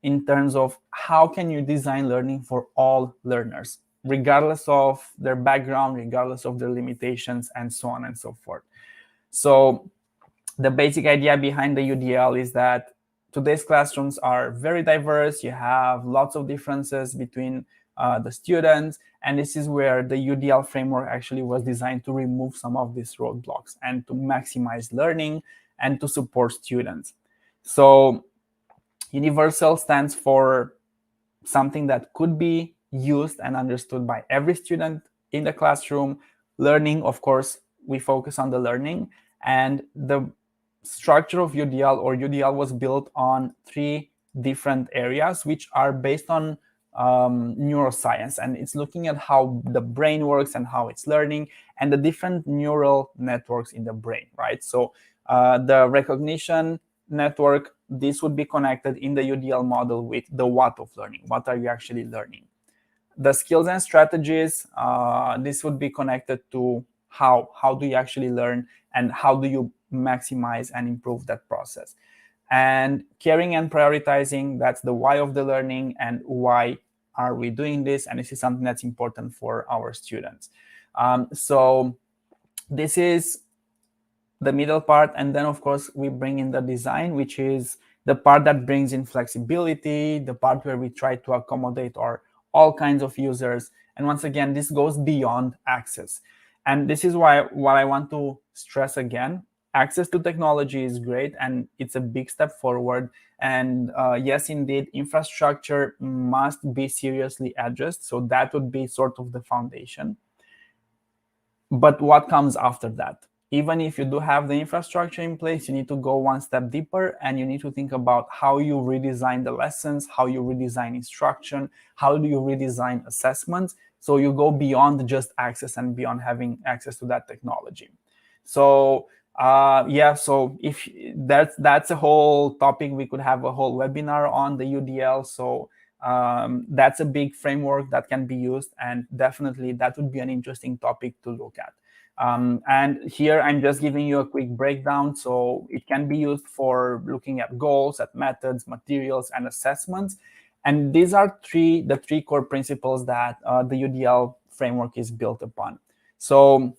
in terms of how can you design learning for all learners, regardless of their background, regardless of their limitations, and so on and so forth. So the basic idea behind the UDL is that today's classrooms are very diverse. You have lots of differences between the students, and this is where the UDL framework actually was designed to remove some of these roadblocks and to maximize learning and to support students. So Universal stands for something that could be used and understood by every student in the classroom. Learning, of course, we focus on the learning, and the structure of UDL was built on 3 different areas, which are based on neuroscience, and it's looking at how the brain works and how it's learning and the different neural networks in the brain, right? So the recognition network, this would be connected in the UDL model with the what of learning. What are you actually learning? The skills and strategies, this would be connected to how do you actually learn and how do you maximize and improve that process. And caring and prioritizing, that's the why of the learning and why are we doing this, and this is something that's important for our students. So this is the middle part, and then of course we bring in the design, which is the part that brings in flexibility, the part where we try to accommodate all kinds of users. And once again, this goes beyond access. And this is why what I want to stress again, access to technology is great and it's a big step forward. And yes, indeed, infrastructure must be seriously addressed. So that would be sort of the foundation. But what comes after that? Even if you do have the infrastructure in place, you need to go one step deeper and you need to think about how you redesign the lessons, how you redesign instruction, how do you redesign assessments, so you go beyond just access and beyond having access to that technology. So so if that's a whole topic, we could have a whole webinar on the UDL. So that's a big framework that can be used, and definitely that would be an interesting topic to look at. And here I'm just giving you a quick breakdown. So it can be used for looking at goals, at methods, materials, and assessments. And these are the three core principles that the UDL framework is built upon. So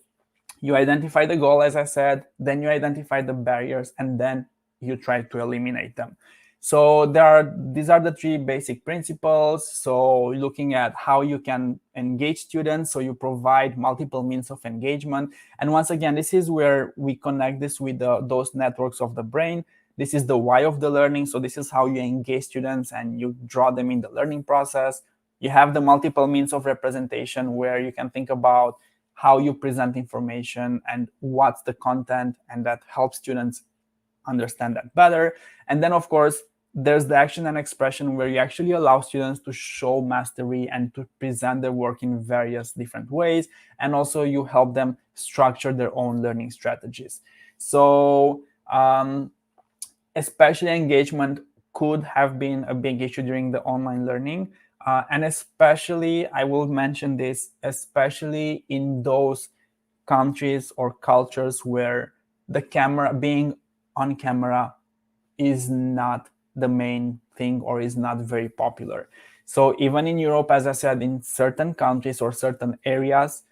you identify the goal, as I said, then you identify the barriers, and then you try to eliminate them. So these are the 3 basic principles. So looking at how you can engage students, so you provide multiple means of engagement. And once again, this is where we connect this with those networks of the brain. This is the why of the learning. So this is how you engage students and you draw them in the learning process. You have the multiple means of representation, where you can think about how you present information and what's the content, and that helps students understand that better. And then, of course, there's the action and expression, where you actually allow students to show mastery and to present their work in various different ways. And also you help them structure their own learning strategies. So especially engagement could have been a big issue during the online learning. And especially, I will mention this, especially in those countries or cultures where the camera, being on camera, is not the main thing or is not very popular. So even in Europe, as I said, in certain countries or certain areas,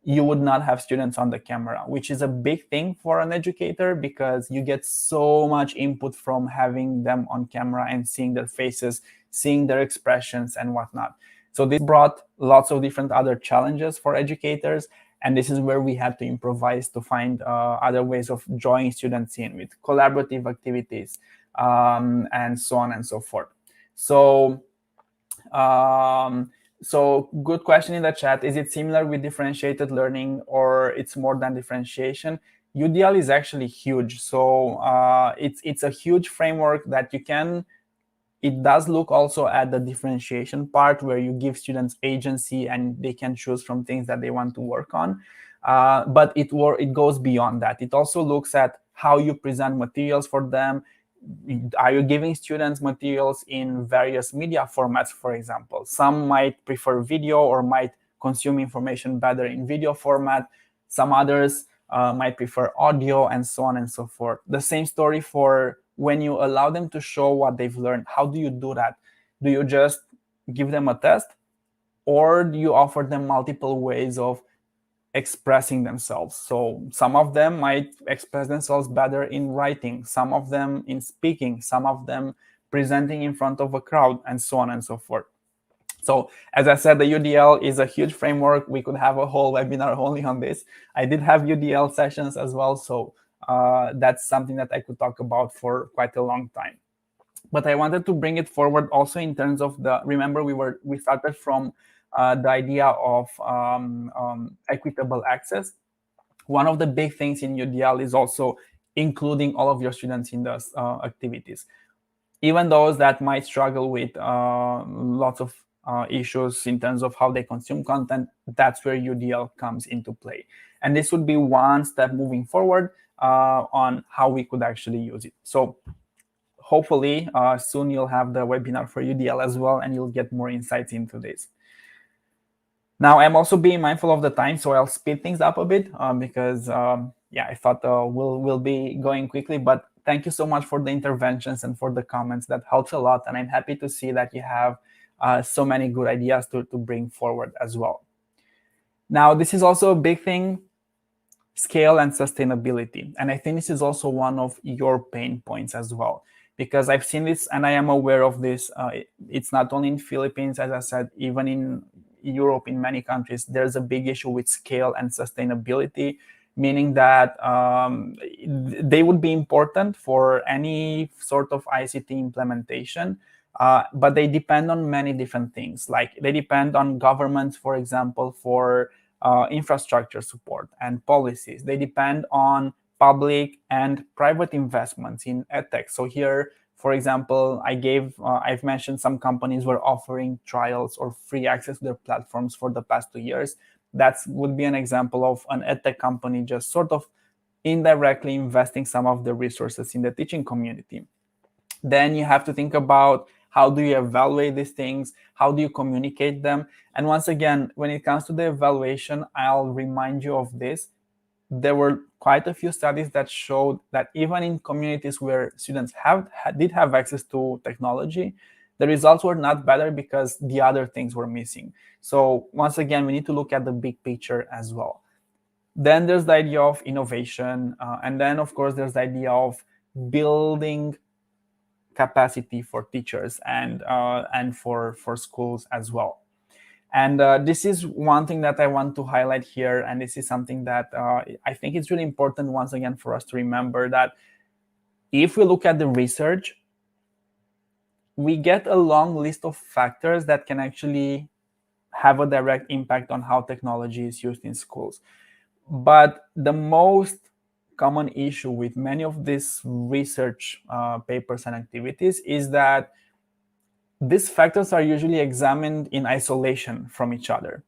you would not have students on the camera, which is a big thing for an educator because you get so much input from having them on camera and seeing their faces, seeing their expressions and whatnot. So this brought lots of different other challenges for educators. And this is where we had to improvise to find other ways of drawing students in with collaborative activities and so on and so forth. So um, so good question in the chat. Is it similar with differentiated learning or it's more than differentiation? UDL is actually huge. So it's a huge framework that you can, it does look also at the differentiation part where you give students agency and they can choose from things that they want to work on. But it goes beyond that. It also looks at how you present materials for them. Are you giving students materials in various media formats, for example? Some might prefer video or might consume information better in video format. Some others might prefer audio and so on and so forth. The same story for when you allow them to show what they've learned. How do you do that? Do you just give them a test? Or do you offer them multiple ways of expressing themselves? So some of them might express themselves better in writing, some of them in speaking, some of them presenting in front of a crowd, and so on and so forth. So as I said, the UDL is a huge framework. We could have a whole webinar only on this. I did have UDL sessions as well, so that's something that I could talk about for quite a long time. But I wanted to bring it forward also in terms of the, remember we started from the idea of equitable access. One of the big things in UDL is also including all of your students in those activities. Even those that might struggle with lots of issues in terms of how they consume content, that's where UDL comes into play. And this would be one step moving forward on how we could actually use it. So hopefully soon you'll have the webinar for UDL as well, and you'll get more insights into this. Now, I'm also being mindful of the time, so I'll speed things up a bit because, yeah, I thought we'll be going quickly. But thank you so much for the interventions and for the comments. That helps a lot, and I'm happy to see that you have so many good ideas to bring forward as well. Now, this is also a big thing, scale and sustainability. And I think this is also one of your pain points as well, because I've seen this and I am aware of this. It's not only in Philippines, as I said, even in Europe, in many countries, there's a big issue with scale and sustainability, meaning that they would be important for any sort of ICT implementation, but they depend on many different things. Like they depend on governments, for example, for infrastructure support and policies. They depend on public and private investments in Edtech. So here, for example, I've mentioned some companies were offering trials or free access to their platforms for the past 2 years. That would be an example of an Edtech company just sort of indirectly investing some of the resources in the teaching community. Then you have to think about how do you evaluate these things? How do you communicate them? And once again, when it comes to the evaluation, I'll remind you of this. There were quite a few studies that showed that even in communities where students did have access to technology, the results were not better because the other things were missing. So once again, we need to look at the big picture as well. Then there's the idea of innovation. And then, of course, there's the idea of building capacity for teachers and for schools as well. And this is one thing that I want to highlight here. And this is something that I think it's really important, once again, for us to remember that if we look at the research, we get a long list of factors that can actually have a direct impact on how technology is used in schools. But the most common issue with many of these research papers and activities is that these factors are usually examined in isolation from each other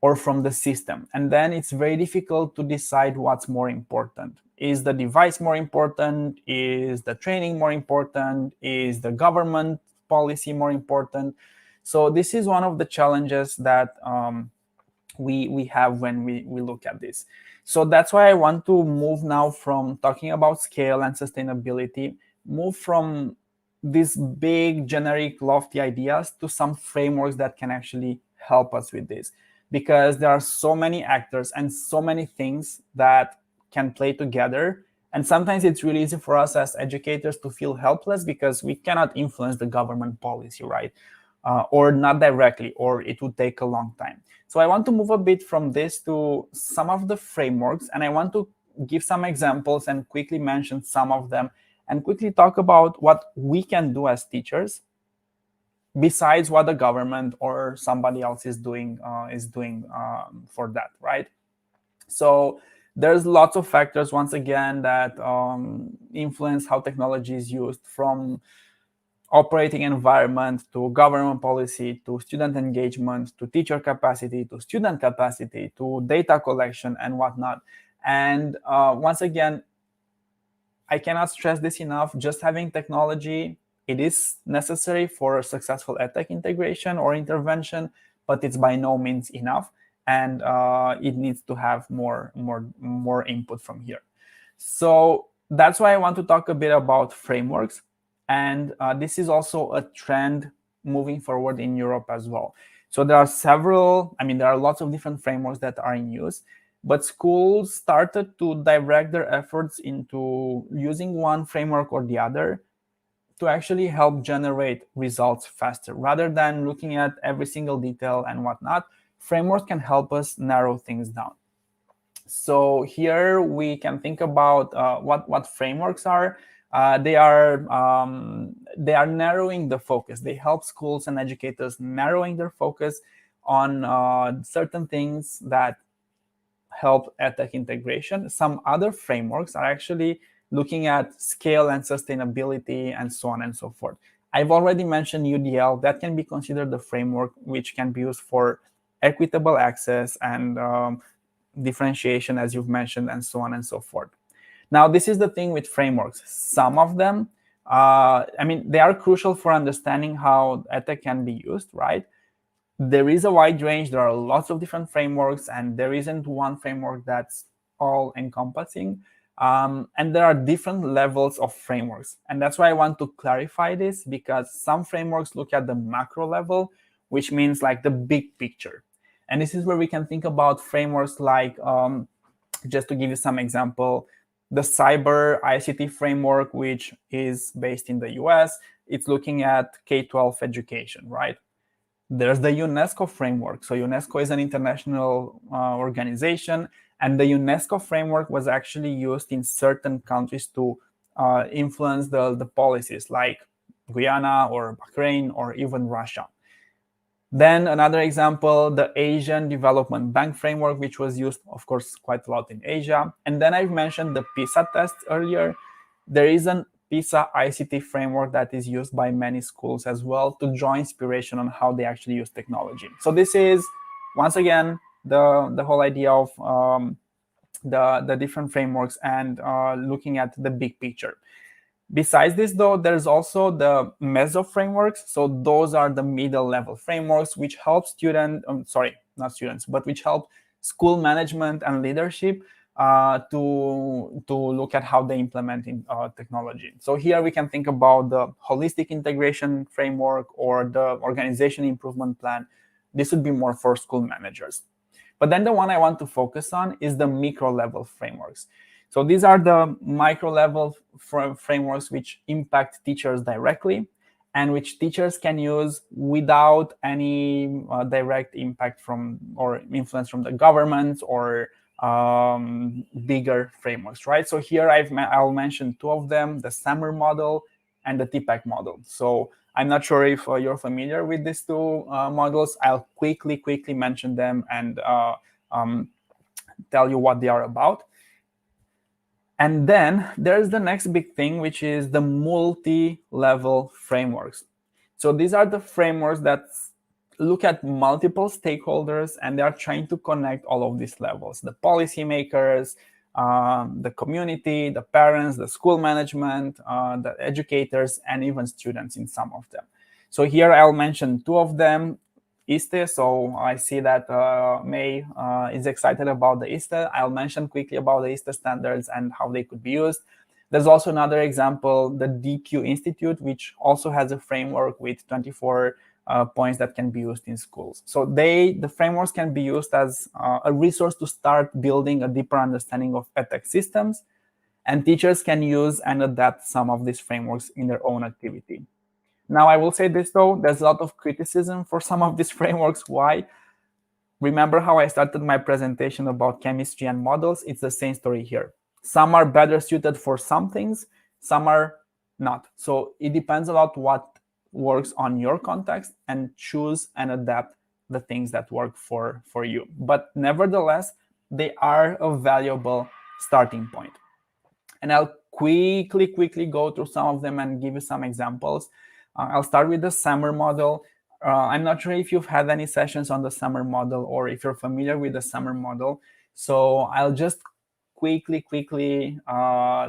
or from the system. And then it's very difficult to decide what's more important. Is the device more important? Is the training more important? Is the government policy more important? So this is one of the challenges that we have when we look at this. So that's why I want to move now from talking about scale and sustainability, move from these big, generic, lofty ideas to some frameworks that can actually help us with this. Because there are so many actors and so many things that can play together. And sometimes it's really easy for us as educators to feel helpless because we cannot influence the government policy, right? Or not directly, or it would take a long time. So I want to move a bit from this to some of the frameworks, and I want to give some examples and quickly mention some of them and quickly talk about what we can do as teachers besides what the government or somebody else is doing for that, right? So there's lots of factors, once again, that influence how technology is used, from operating environment to government policy to student engagement to teacher capacity to student capacity to data collection and whatnot. And once again, I cannot stress this enough. Just having technology, it is necessary for a successful edtech integration or intervention, but it's by no means enough, and it needs to have more input from here. So that's why I want to talk a bit about frameworks, and this is also a trend moving forward in Europe as well. So there are lots of different frameworks that are in use, but schools started to direct their efforts into using one framework or the other to actually help generate results faster. Rather than looking at every single detail and whatnot, frameworks can help us narrow things down. So here we can think about what frameworks are. They are narrowing the focus. They help schools and educators narrowing their focus on certain things that help edtech integration. Some other frameworks are actually looking at scale and sustainability and so on and so forth. I've already mentioned UDL. That can be considered the framework which can be used for equitable access and differentiation, as you've mentioned, and so on and so forth. Now, this is the thing with frameworks. Some of them, they are crucial for understanding how edtech can be used, right? There is a wide range. There are lots of different frameworks, and there isn't one framework that's all encompassing. And there are different levels of frameworks. And that's why I want to clarify this, because some frameworks look at the macro level, which means like the big picture. And this is where we can think about frameworks like, just to give you some example, the cyber ICT framework, which is based in the US. It's looking at K-12 education, right? There's the UNESCO framework. So UNESCO is an international organization, and the UNESCO framework was actually used in certain countries to influence the policies, like Guyana or Bahrain or even Russia. Then another example, the Asian Development Bank framework, which was used, of course, quite a lot in Asia. And then I've mentioned the PISA test earlier. There is an PISA ICT framework that is used by many schools as well to draw inspiration on how they actually use technology. So this is, once again, the whole idea of the different frameworks and looking at the big picture. Besides this, though, there's also the meso frameworks. So those are the middle level frameworks which help which help school management and leadership to look at how they implement technology. So here we can think about the holistic integration framework or the organization improvement plan. This would be more for school managers. But then the one I want to focus on is the micro level frameworks. So these are the micro level frameworks which impact teachers directly and which teachers can use without any direct impact from or influence from the government or bigger frameworks, right? So here I'll mention two of them, the SAMR model and the TPAC model. So I'm not sure if you're familiar with these two models. I'll quickly mention them and tell you what they are about. And then there's the next big thing, which is the multi-level frameworks. So these are the frameworks that look at multiple stakeholders, and they are trying to connect all of these levels: the policymakers, the community, the parents, the school management, the educators, and even students in some of them. So here I'll mention two of them. ISTE, so I see that May is excited about the ISTE. I'll mention quickly about the ISTE standards and how they could be used. There's also another example, the DQ Institute, which also has a framework with 24 points that can be used in schools. So the frameworks can be used as a resource to start building a deeper understanding of Edtech systems, and teachers can use and adapt some of these frameworks in their own activity. Now, I will say this though, there's a lot of criticism for some of these frameworks. Why? Remember how I started my presentation about chemistry and models? It's the same story here. Some are better suited for some things, some are not. So it depends a lot what works on your context, and choose and adapt the things that work for you. But nevertheless, they are a valuable starting point. And I'll quickly go through some of them and give you some examples. I'll start with the summer model. I'm not sure if you've had any sessions on the summer model or if you're familiar with the summer model. So I'll just quickly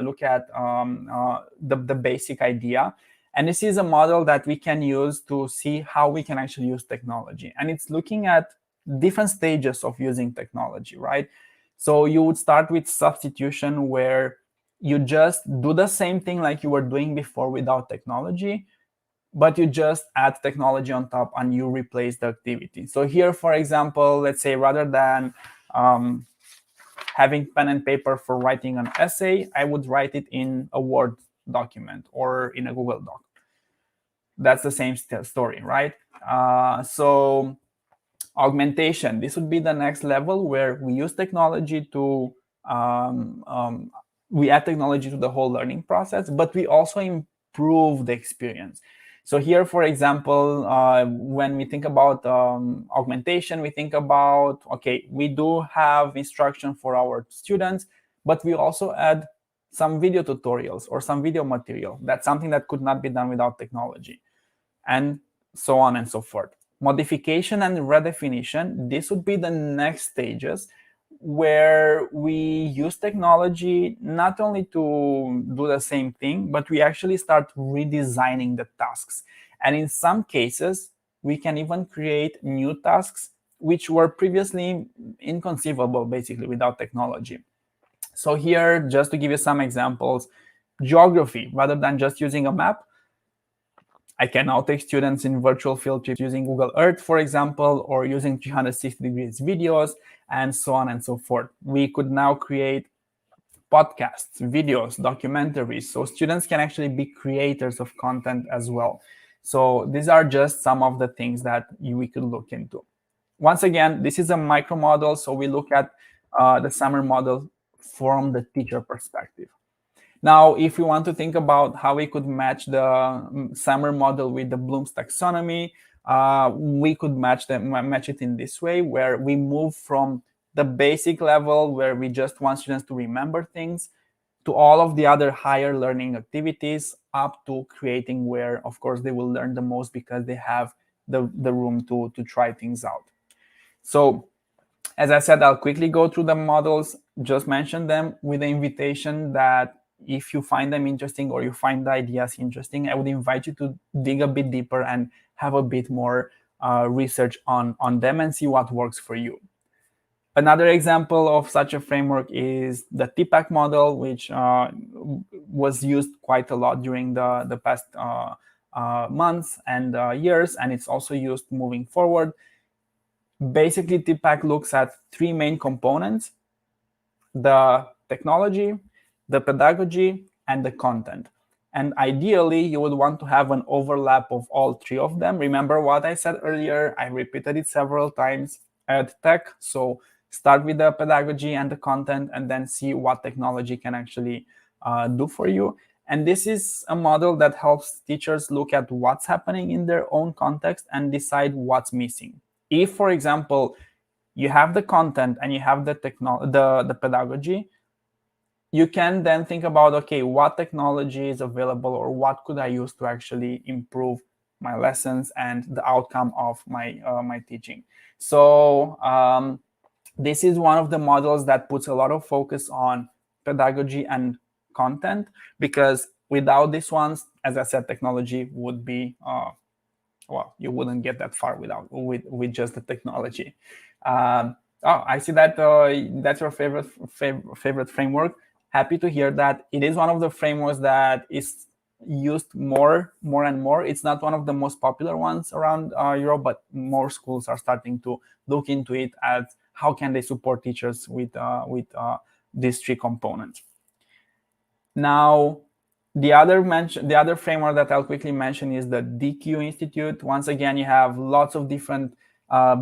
look at the basic idea. And this is a model that we can use to see how we can actually use technology. And it's looking at different stages of using technology, right? So you would start with substitution, where you just do the same thing like you were doing before without technology, but you just add technology on top and you replace the activity. So here, for example, let's say rather than having pen and paper for writing an essay, I would write it in a Word document or in a Google Doc. That's the same story, right? So augmentation, this would be the next level, where we use technology to we add technology to the whole learning process, but we also improve the experience. So here, for example, when we think about augmentation, we think about, okay, we do have instruction for our students, but we also add some video tutorials or some video material. That's something that could not be done without technology, and so on and so forth. Modification and redefinition, this would be the next stages, where we use technology not only to do the same thing, but we actually start redesigning the tasks. And in some cases, we can even create new tasks which were previously inconceivable, basically, without technology. So here, just to give you some examples, geography, rather than just using a map, I can now take students in virtual field trips using Google Earth, for example, or using 360 degrees videos, and so on and so forth. We could now create podcasts, videos, documentaries, so students can actually be creators of content as well. So these are just some of the things that we could look into. Once again, this is a micro model, so we look at the summer model from the teacher perspective. Now, if we want to think about how we could match the summer model with the Bloom's taxonomy, we could match it in this way, where we move from the basic level, where we just want students to remember things, to all of the other higher learning activities, up to creating where, of course, they will learn the most because they have the room to try things out. So, as I said, I'll quickly go through the models, just mention them with the invitation that if you find them interesting or you find the ideas interesting, I would invite you to dig a bit deeper and have a bit more research on them and see what works for you. Another example of such a framework is the TPACK model, which was used quite a lot during the past months and years, and it's also used moving forward. Basically, TPACK looks at three main components: the technology, the pedagogy, and the content. And ideally, you would want to have an overlap of all three of them. Remember what I said earlier, I repeated it several times. Edtech, so start with the pedagogy and the content, and then see what technology can actually do for you. And this is a model that helps teachers look at what's happening in their own context and decide what's missing. If, for example, you have the content and you have the pedagogy, you can then think about, okay, what technology is available, or what could I use to actually improve my lessons and the outcome of my my teaching. So this is one of the models that puts a lot of focus on pedagogy and content, because without these ones, as I said, technology would be well, you wouldn't get that far with just the technology. Oh, I see that that's your favorite framework. happy to hear that it is one of the frameworks that is used more and more. It's not one of the most popular ones around Europe, but more schools are starting to look into it as how can they support teachers with these three components. Now, the other framework that I'll quickly mention is the DQ Institute. Once again, you have lots of different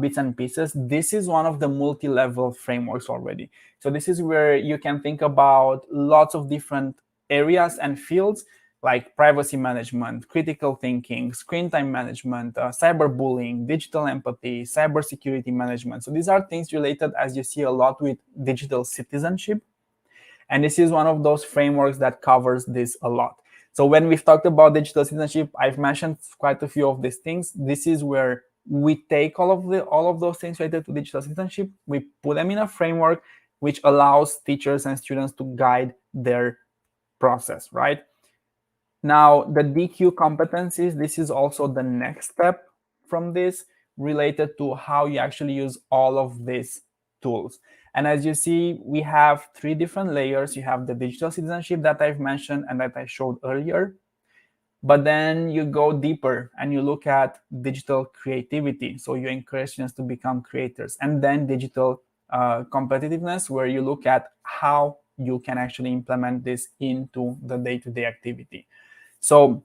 bits and pieces. This is one of the multi-level frameworks already. So this is where you can think about lots of different areas and fields like privacy management, critical thinking, screen time management, cyberbullying, digital empathy, cybersecurity management. So these are things related, as you see, a lot with digital citizenship. And this is one of those frameworks that covers this a lot. So when we've talked about digital citizenship, I've mentioned quite a few of these things. This is where we take all of those things related to digital citizenship, we put them in a framework which allows teachers and students to guide their process, right? Now, the DQ competencies, this is also the next step from this, related to how you actually use all of these tools. And as you see, we have three different layers. You have the digital citizenship that I've mentioned and that I showed earlier. But then you go deeper and you look at digital creativity. So you encourage students to become creators. And then digital competitiveness, where you look at how you can actually implement this into the day-to-day activity. So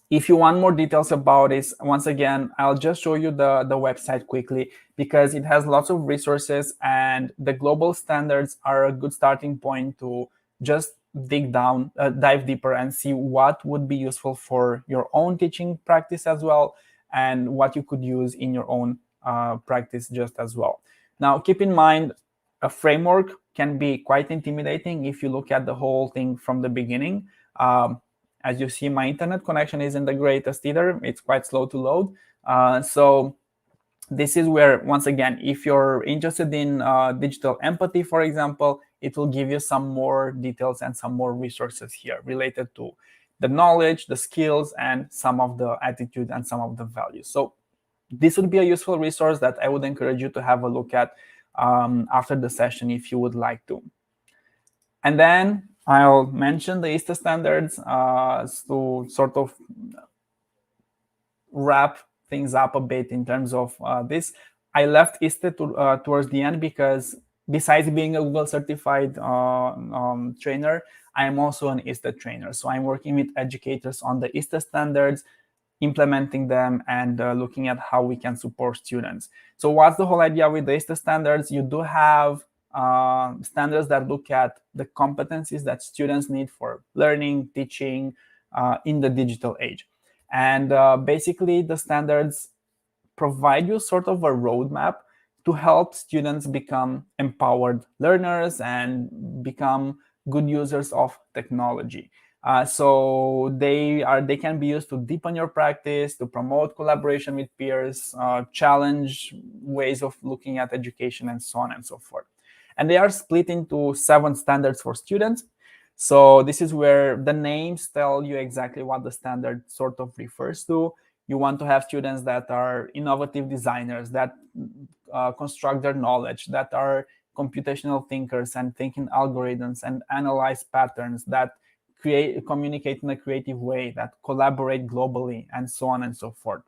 if you want more details about this, once again, I'll just show you the website quickly, because it has lots of resources, and the global standards are a good starting point to just dive deeper and see what would be useful for your own teaching practice as well, and what you could use in your own practice just as well. Now, keep in mind, a framework can be quite intimidating if you look at the whole thing from the beginning. As you see, my internet connection isn't the greatest either. It's quite slow to load. So this is where, once again, if you're interested in digital empathy, for example, it will give you some more details and some more resources here related to the knowledge, the skills, and some of the attitude and some of the values. So this would be a useful resource that I would encourage you to have a look at after the session if you would like to. And then I'll mention the ISTA standards to sort of wrap things up a bit in terms of this. I left ISTA towards the end because besides being a Google certified trainer, I am also an ISTA trainer. So I'm working with educators on the ISTA standards, implementing them, and looking at how we can support students. So what's the whole idea with the ISTA standards? You do have standards that look at the competencies that students need for learning, teaching in the digital age. And basically, the standards provide you sort of a roadmap to help students become empowered learners and become good users of technology. So they can be used to deepen your practice, to promote collaboration with peers, challenge ways of looking at education, and so on and so forth. And they are split into 7 standards for students. So this is where the names tell you exactly what the standard sort of refers to. You want to have students that are innovative designers, that construct their knowledge, that are computational thinkers and thinking algorithms and analyze patterns, that communicate in a creative way, that collaborate globally, and so on and so forth.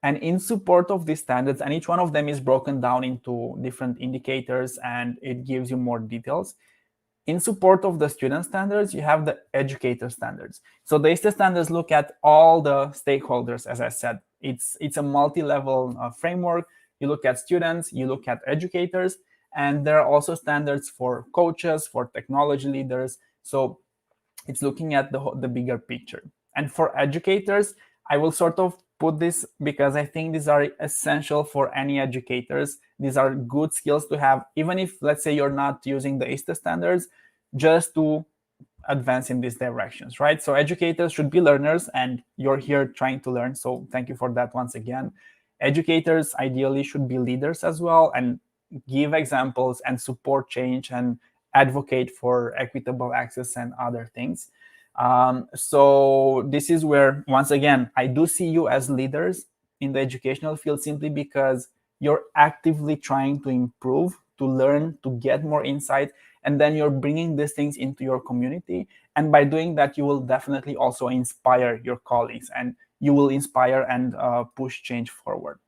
And in support of these standards, and each one of them is broken down into different indicators, and it gives you more details. In support of the student standards, you have the educator standards. So the ISTA standards look at all the stakeholders, as I said. It's a multi-level framework. You look at students, you look at educators, and there are also standards for coaches, for technology leaders. So it's looking at the bigger picture. And for educators, I will sort of put this because I think these are essential for any educators. These are good skills to have, even if, let's say, you're not using the ISTA standards, just to advance in these directions, right? So educators should be learners, and you're here trying to learn. So thank you for that once again. Educators ideally should be leaders as well, and give examples and support change and advocate for equitable access and other things. So this is where, once again, I do see you as leaders in the educational field, simply because you're actively trying to improve, to learn, to get more insight, and then you're bringing these things into your community. And by doing that, you will definitely also inspire your colleagues, and you will inspire and push change forward.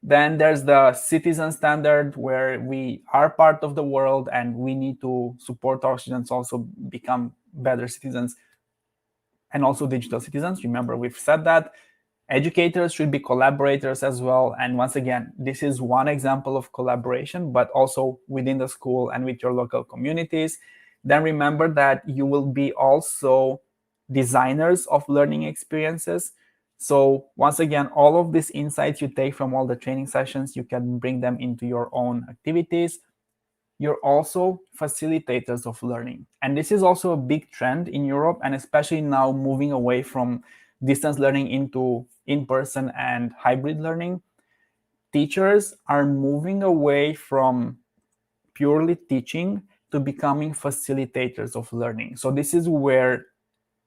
Then there's the citizen standard, where we are part of the world and we need to support our students also become better citizens and also digital citizens. Remember, we've said that. Educators should be collaborators as well. And once again, this is one example of collaboration, but also within the school and with your local communities. Then remember that you will be also designers of learning experiences. So once again, all of these insights you take from all the training sessions, you can bring them into your own activities. You're also facilitators of learning. And this is also a big trend in Europe, and especially now moving away from distance learning into in-person and hybrid learning. Teachers are moving away from purely teaching to becoming facilitators of learning. So this is where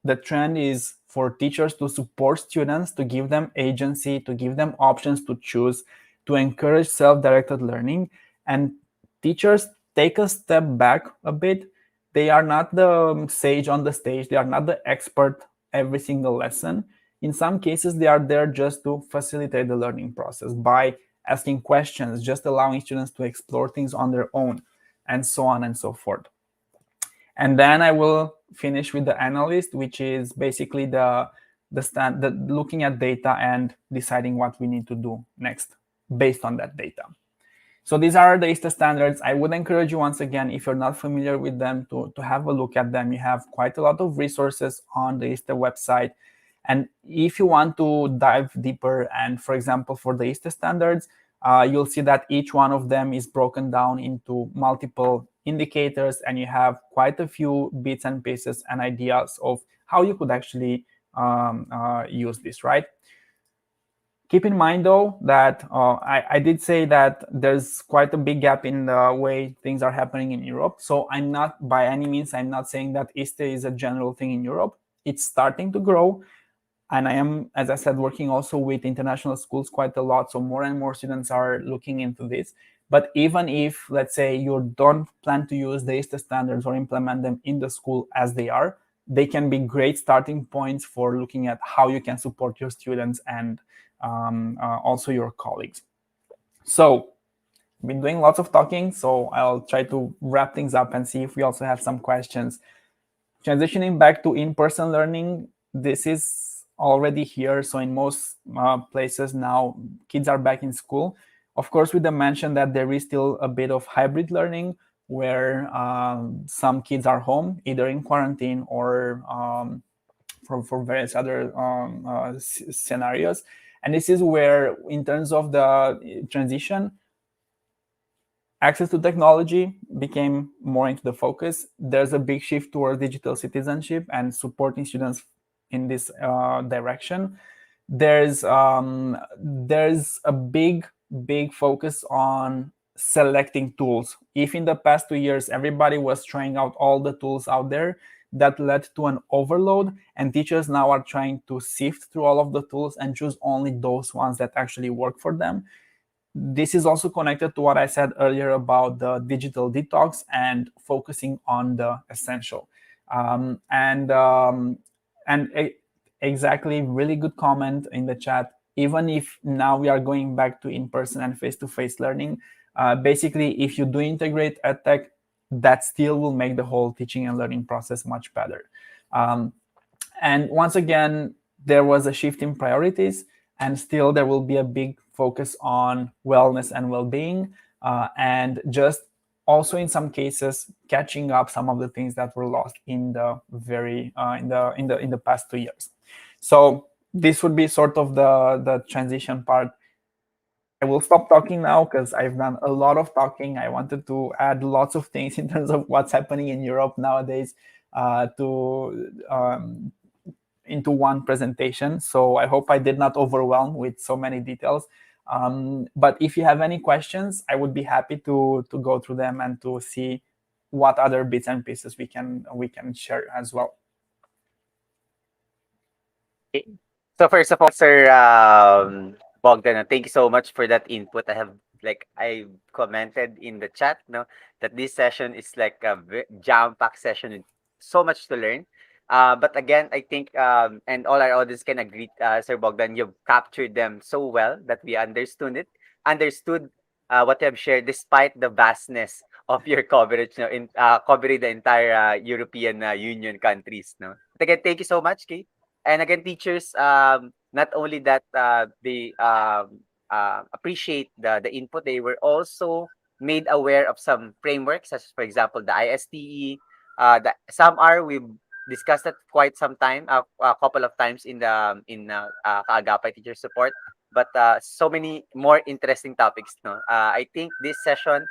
the trend is for teachers to support students, to give them agency, to give them options to choose, to encourage self-directed learning. And teachers take a step back a bit. They are not the sage on the stage. They are not the expert every single lesson. In some cases, they are there just to facilitate the learning process by asking questions, just allowing students to explore things on their own, and so on and so forth. And then I will finish with the analyst, which is basically the looking at data and deciding what we need to do next based on that data. So these are the ISTA standards. I would encourage you, once again, if you're not familiar with them, to have a look at them. You have quite a lot of resources on the ISTA website. And if you want to dive deeper, and for example, for the ISTA standards, you'll see that each one of them is broken down into multiple indicators, and you have quite a few bits and pieces and ideas of how you could actually use this, right? Keep in mind, though, that I did say that there's quite a big gap in the way things are happening in Europe. So I'm not, by any means, I'm not saying that ISTA is a general thing in Europe. It's starting to grow. And I am, as I said, working also with international schools quite a lot. So more and more students are looking into this. But even if, let's say, you don't plan to use the ISTA standards or implement them in the school as they are, they can be great starting points for looking at how you can support your students and also your colleagues. So I've been doing lots of talking, so I'll try to wrap things up and see if we also have some questions. Transitioning back to in-person learning, this is already here. So in most places now, kids are back in school. Of course, with the mention that there is still a bit of hybrid learning, where some kids are home, either in quarantine or for various other scenarios. And this is where, in terms of the transition, access to technology became more into the focus. There's a big shift towards digital citizenship and supporting students in this direction. There's a big focus on selecting tools. If in the past 2 years everybody was trying out all the tools out there, that led to an overload, and teachers now are trying to sift through all of the tools and choose only those ones that actually work for them. This is also connected to what I said earlier about the digital detox and focusing on the essential. Exactly, really good comment in the chat. Even if now we are going back to in-person and face-to-face learning, basically, if you do integrate Edtech, that still will make the whole teaching and learning process much better. And once again, there was a shift in priorities, and still there will be a big focus on wellness and well-being, and just also in some cases catching up some of the things that were lost in the in the past 2 years. So this would be sort of the transition part. I will stop talking now because I've done a lot of talking. I wanted to add lots of things in terms of what's happening in Europe nowadays into one presentation. So I hope I did not overwhelm with so many details. But if you have any questions, I would be happy to go through them and to see what other bits and pieces we can share as well. So first of all, Sir Bogdan, thank you so much for that input. I have like I commented in the chat, no, that this session is like a jam-packed session with so much to learn. But again, I think and all our audience can agree, Sir Bogdan, you've captured them so well that we understood what you have shared, despite the vastness of your coverage, no, in covering the entire European Union countries, no. But again, thank you so much, Kate. And again, teachers, not only that they appreciate the input, they were also made aware of some frameworks, such as, for example, the ISTE. Some are we've discussed that quite some time, a couple of times in the Kaagapay teacher support, but so many more interesting topics. No, I think this session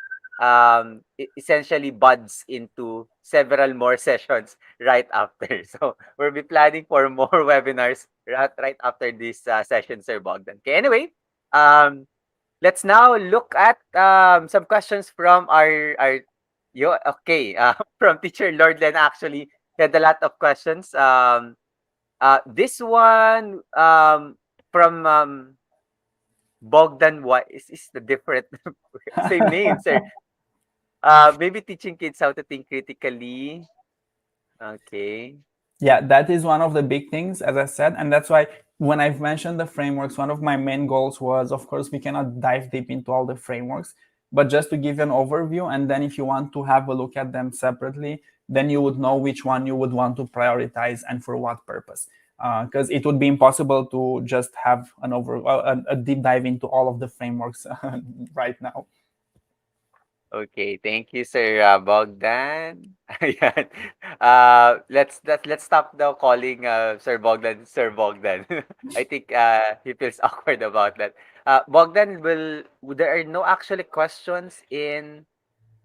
essentially buds into several more sessions right after. So we'll be planning for more webinars right after this session, Sir Bogdan. Okay, anyway, um, let's now look at some questions from our okay, from Teacher Lordlen. Actually, he had a lot of questions. This one from Bogdan. What is the different same name, sir? Maybe teaching kids how to think critically. Okay. Yeah, that is one of the big things, as I said, and that's why when I've mentioned the frameworks, one of my main goals was, of course, we cannot dive deep into all the frameworks, but just to give an overview, and then if you want to have a look at them separately, then you would know which one you would want to prioritize and for what purpose. Because it would be impossible to just have a deep dive into all of the frameworks right now. Okay, thank you, Sir Bogdan. Ayan. Let's stop now calling Sir Bogdan. I think he feels awkward about that. Bogdan, there are no actually questions in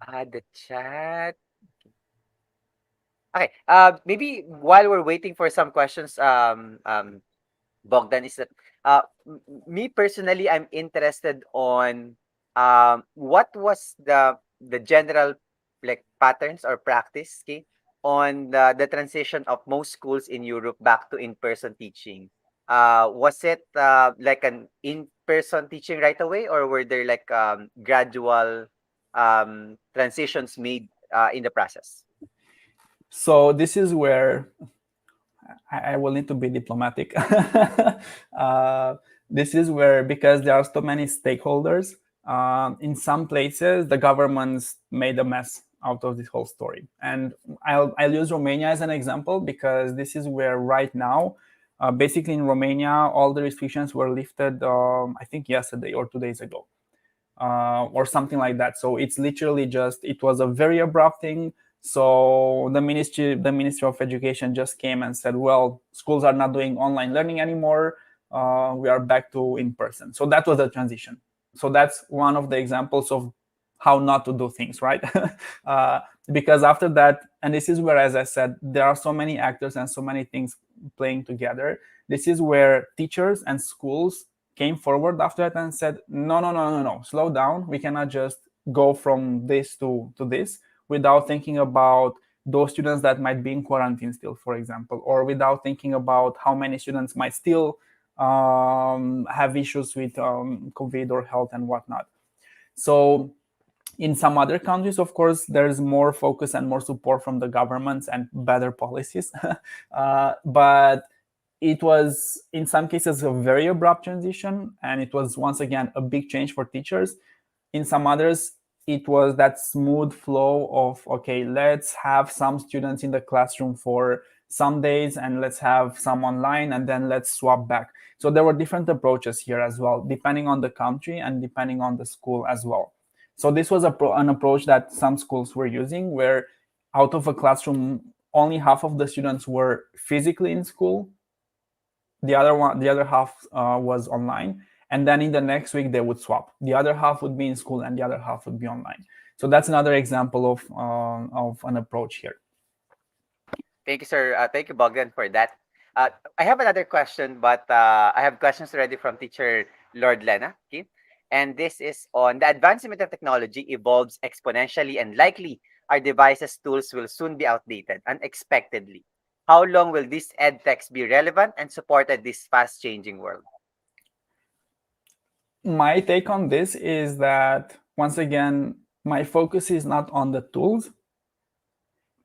the chat. Okay. Maybe while we're waiting for some questions, Bogdan, is that me personally, I'm interested on what was the general like patterns or practice, okay, on the transition of most schools in Europe back to in-person teaching. Was it like an in-person teaching right away, or were there like gradual transitions made in the process? So this is where I will need to be diplomatic. This is where, because there are so many stakeholders, in some places the governments made a mess out of this whole story. And I'll use Romania as an example, because this is where right now, basically in Romania, all the restrictions were lifted, I think yesterday or 2 days ago. Or something like that. So it's literally just, it was a very abrupt thing. So the Ministry of Education just came and said, well, schools are not doing online learning anymore. We are back to in person. So that was the transition. So that's one of the examples of how not to do things, right? Because after that, and this is where, as I said, there are so many actors and so many things playing together. This is where teachers and schools came forward after that and said, no, no, no, no, no, slow down. We cannot just go from this to this without thinking about those students that might be in quarantine still, for example, or without thinking about how many students might still have issues with COVID or health and whatnot. So in some other countries, of course, there's more focus and more support from the governments and better policies. But it was, in some cases, a very abrupt transition, and it was, once again, a big change for teachers. In some others, it was that smooth flow of, okay, let's have some students in the classroom for some days and let's have some online, and then let's swap back. So there were different approaches here as well, depending on the country and depending on the school as well. So this was an approach that some schools were using, where out of a classroom, only half of the students were physically in school. The other half was online, and then in the next week they would swap. The other half would be in school, and the other half would be online. So that's another example of an approach here. Thank you, sir. Thank you, Bogdan, for that. I have another question, but I have questions already from teacher Lord Lena. Okay? And this is on the advancement of technology evolves exponentially, and likely our devices tools will soon be outdated unexpectedly. How long will these edtechs be relevant and supported this fast changing world? My take on this is that, once again, my focus is not on the tools,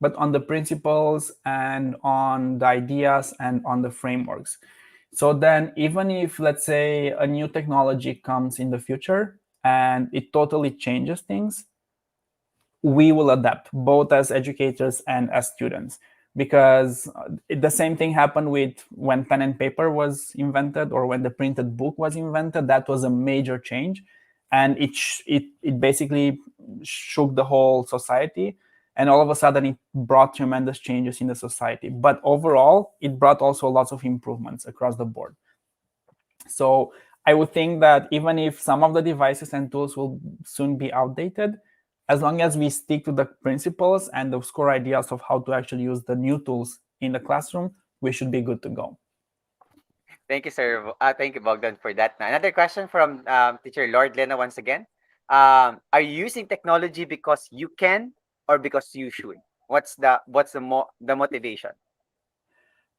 but on the principles and on the ideas and on the frameworks. So then, even if, let's say, a new technology comes in the future and it totally changes things, we will adapt both as educators and as students, because the same thing happened with when pen and paper was invented, or when the printed book was invented. That was a major change, and it basically shook the whole society, and all of a sudden it brought tremendous changes in the society. But overall, it brought also lots of improvements across the board. So I would think that even if some of the devices and tools will soon be outdated, as long as we stick to the principles and those core ideas of how to actually use the new tools in the classroom, we should be good to go. Thank you, sir. Thank you, Bogdan, for that. Now, another question from teacher Lord Lena once again. Are you using technology because you can or because you should? What's the motivation?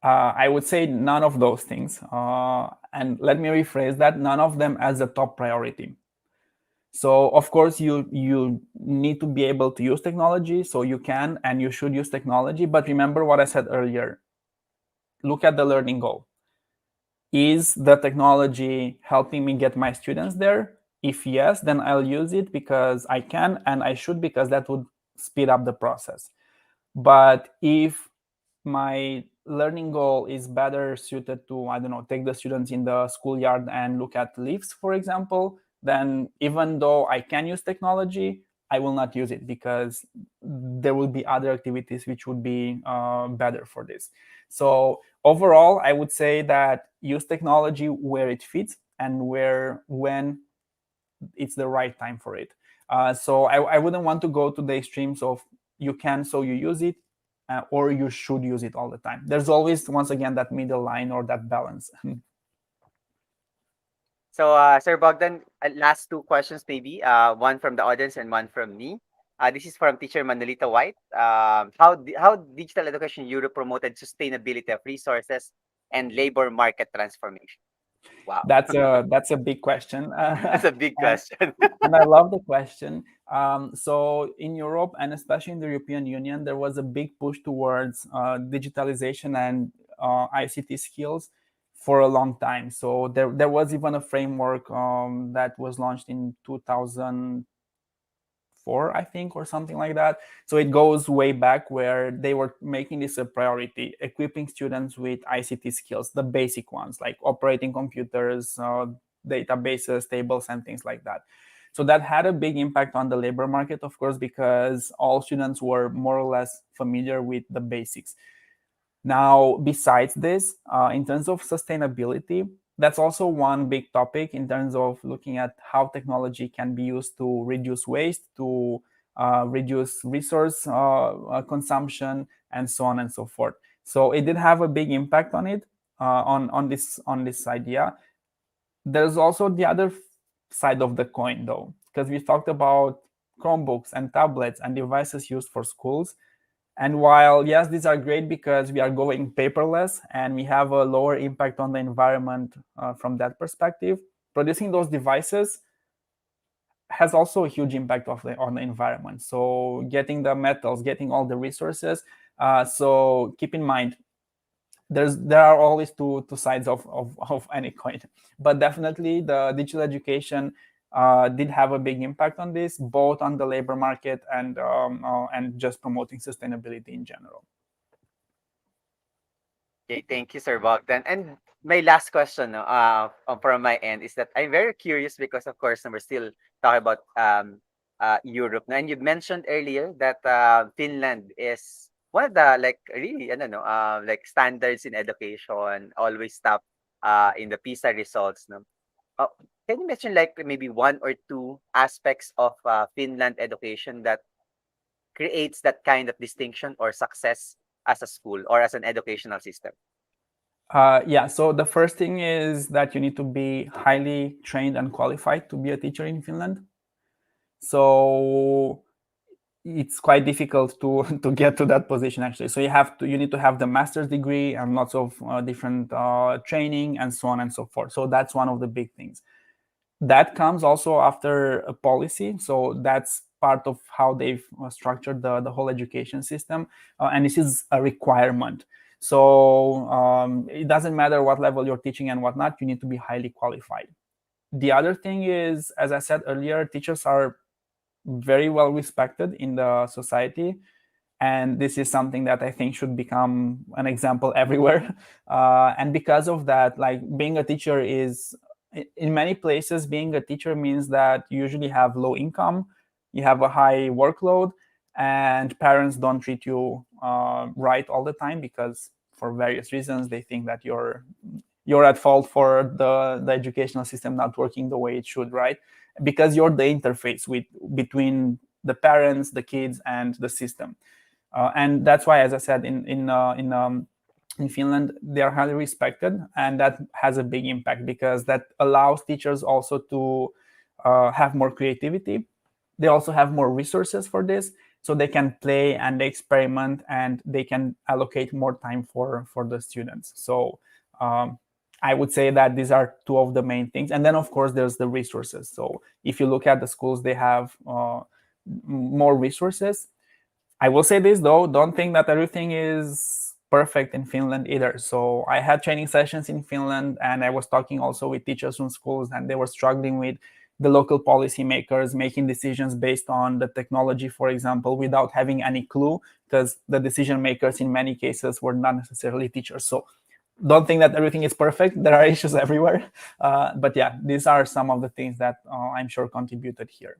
I would say none of those things. And let me rephrase that: none of them as a top priority. So of course you need to be able to use technology, so you can and you should use technology. But remember what I said earlier. Look at the learning goal. Is the technology helping me get my students there? If yes, then I'll use it because I can, and I should, because that would speed up the process. But if my learning goal is better suited to, I don't know, take the students in the schoolyard and look at leaves, for example, then even though I can use technology, I will not use it, because there will be other activities which would be better for this. So overall, I would say that use technology where it fits and when it's the right time for it. So I wouldn't want to go to the extremes of you can, so you use it, or you should use it all the time. There's always, once again, that middle line or that balance. So, Sir Bogdan, last two questions maybe. One from the audience and one from me. This is from teacher Manolita White. How digital education Europe promoted sustainability of resources and labor market transformation? Wow, That's a big question. that's a big and, question. and I love the question. So in Europe, and especially in the European Union, there was a big push towards digitalization and ICT skills for a long time. So there was even a framework that was launched in 2004, I think, or something like that. So it goes way back, where they were making this a priority, equipping students with ICT skills, the basic ones like operating computers, databases, tables, and things like that. So that had a big impact on the labor market, of course, because all students were more or less familiar with the basics. Now, besides this, in terms of sustainability, that's also one big topic in terms of looking at how technology can be used to reduce waste, to reduce resource consumption, and so on and so forth. So it did have a big impact on it, on this idea. There's also the other side of the coin, though, because we talked about Chromebooks and tablets and devices used for schools. And while, yes, these are great because we are going paperless and we have a lower impact on the environment from that perspective, producing those devices has also a huge impact on the environment. So getting the metals, getting all the resources. So keep in mind, there are always two sides of any coin. But definitely the digital education did have a big impact on this, both on the labor market and just promoting sustainability in general. Okay, thank you, Sir Bogdan. And my last question, from my end, is that I'm very curious because, of course, we're still talking about Europe. And you mentioned earlier that Finland is one of the, like, really, I don't know, like, standards in education, always top in the PISA results. No? Uh, can you mention, like, maybe one or two aspects of Finland education that creates that kind of distinction or success as a school or as an educational system? Yeah, so the first thing is that you need to be highly trained and qualified to be a teacher in Finland. So it's quite difficult to to get to that position, actually. So you need to have the master's degree and lots of different training and so on and so forth. So that's one of the big things. That comes also after a policy. So that's part of how they've structured the whole education system. And this is a requirement. So it doesn't matter what level you're teaching and whatnot, you need to be highly qualified. The other thing is, as I said earlier, teachers are very well respected in the society. And this is something that I think should become an example everywhere. And because of that, like being a teacher is, in many places, being a teacher means that you usually have low income, you have a high workload, and parents don't treat you right all the time because for various reasons they think that you're at fault for the educational system not working the way it should, right? Because you're the interface between the parents, the kids, and the system. And that's why, as I said, in Finland, they are highly respected, and that has a big impact because that allows teachers also to have more creativity. They also have more resources for this, so they can play and they experiment, and they can allocate more time for the students. So I would say that these are two of the main things. And then, of course, there's the resources. So if you look at the schools, they have more resources. I will say this though, don't think that everything is perfect in Finland either. So I had training sessions in Finland, and I was talking also with teachers from schools, and they were struggling with the local policymakers making decisions based on the technology, for example, without having any clue, because the decision makers in many cases were not necessarily teachers. So don't think that everything is perfect. There are issues everywhere. But yeah, these are some of the things that I'm sure contributed here.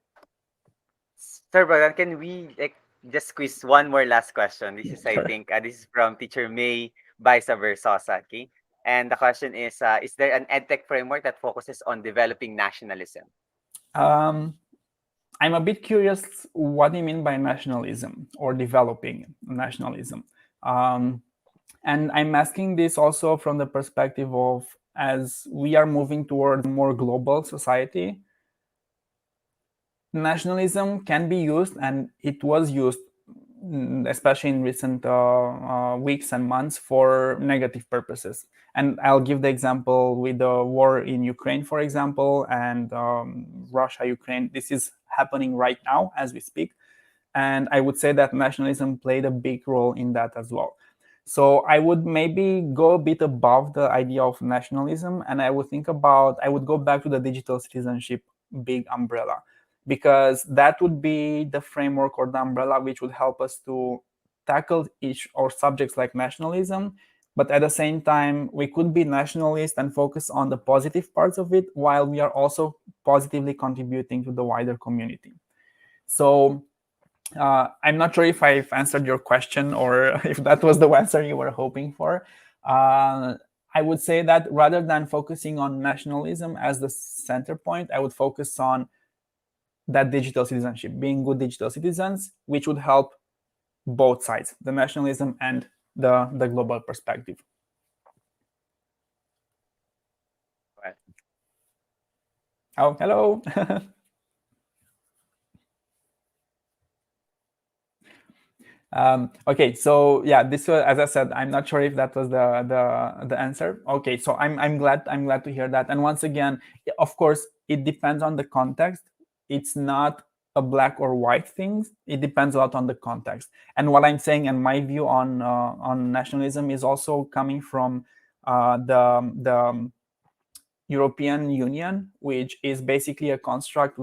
Sir Bogdan, can we like just squeeze one more last question? This is, I Sure. think, this is from Teacher May vice versa. Okay, and the question is there an edtech framework that focuses on developing nationalism? Um, I'm a bit curious what do you mean by nationalism or developing nationalism? Um, and I'm asking this also from the perspective of as we are moving towards a more global society, nationalism can be used, and it was used, especially in recent weeks and months, for negative purposes. And I'll give the example with the war in Ukraine, for example, and Russia, Ukraine. This is happening right now as we speak. And I would say that nationalism played a big role in that as well. So I would maybe go a bit above the idea of nationalism, and I would go back to the digital citizenship big umbrella, because that would be the framework or the umbrella which would help us to tackle each or subjects like nationalism. But at the same time, we could be nationalist and focus on the positive parts of it while we are also positively contributing to the wider community. So I'm not sure if I've answered your question or if that was the answer you were hoping for. I would say that rather than focusing on nationalism as the center point, I would focus on that digital citizenship, being good digital citizens, which would help both sides, the nationalism and the global perspective. Well, Oh, hello. Okay, so yeah, this was, as I said, I'm not sure if that was the answer. Okay, so I'm glad to hear that. And once again, of course, it depends on the context. It's not a black or white thing. It depends a lot on the context. And what I'm saying and my view on nationalism is also coming from the European Union, which is basically a construct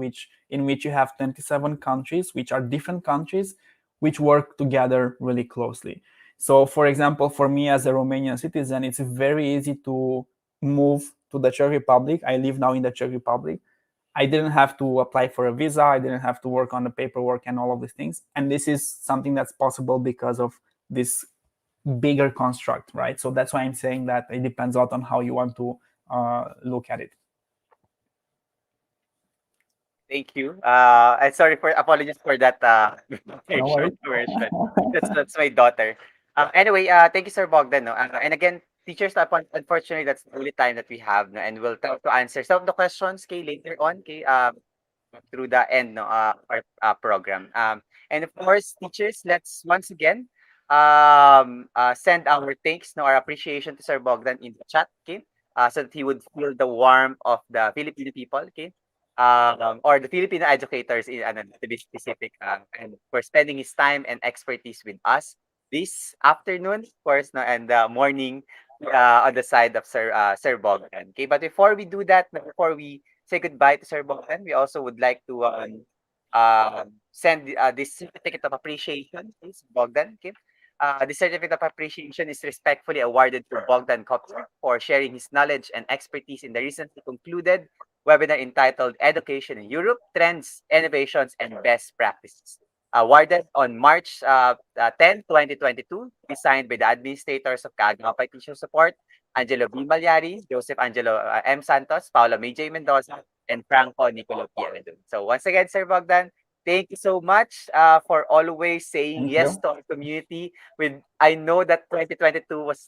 in which you have 27 countries, which are different countries, which work together really closely. So, for example, for me as a Romanian citizen, it's very easy to move to the Czech Republic. I live now in the Czech Republic. I didn't have to apply for a visa. I didn't have to work on the paperwork and all of these things. And this is something that's possible because of this bigger construct, right? So that's why I'm saying that it depends a lot on how you want to look at it. thank you. And sorry for apologies for that No short worries. version. That's my daughter. Anyway, thank you, Sir Bogdan. No? And again, teachers, unfortunately, that's the only time that we have, no? And we'll try to answer some of the questions, okay, later on, okay, through the end, no, our program. And of course, teachers, let's once again send our thanks, no, our appreciation to Sir Bogdan in the chat, okay, so that he would feel the warmth of the Filipino people, okay. or the Filipino educators in ano, to be specific, and for spending his time and expertise with us this afternoon, of course, no, and morning on the side of Sir Bogdan. Okay, but before we do that, before we say goodbye to Sir Bogdan, we also would like to send this certificate of appreciation, please, Bogdan. Okay. The certificate of appreciation is respectfully awarded to Bogdan Kopser for sharing his knowledge and expertise in the recently concluded webinar entitled Education in Europe, Trends, Innovations, and Best Practices. Awarded on March 10, 2022, designed by the administrators of Kaagapay Teacher Support, Angelo B. Malyari, Joseph Angelo M. Santos, Paula May J. Mendoza, and Franco Nicolo Pierredon. So once again, Sir Bogdan, thank you so much for always saying Thank yes you. to our community. With I know that 2022 was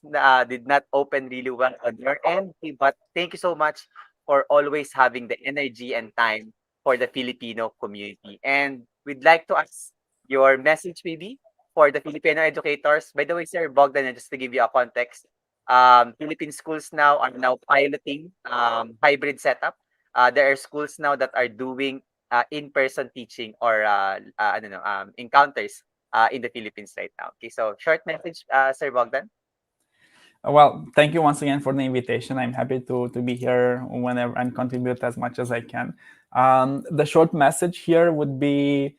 did not open really well on your end, but thank you so much for always having the energy and time for the Filipino community. And we'd like to ask your message maybe for the Filipino educators. By the way, Sir Bogdan, just to give you a context, Philippine schools now are now piloting hybrid setup. There are schools now that are doing in-person teaching or I don't know encounters in the Philippines right now. Okay, so short message, Sir Bogdan. Well, thank you once again for the invitation. I'm happy to be here whenever and contribute as much as I can. The short message here would be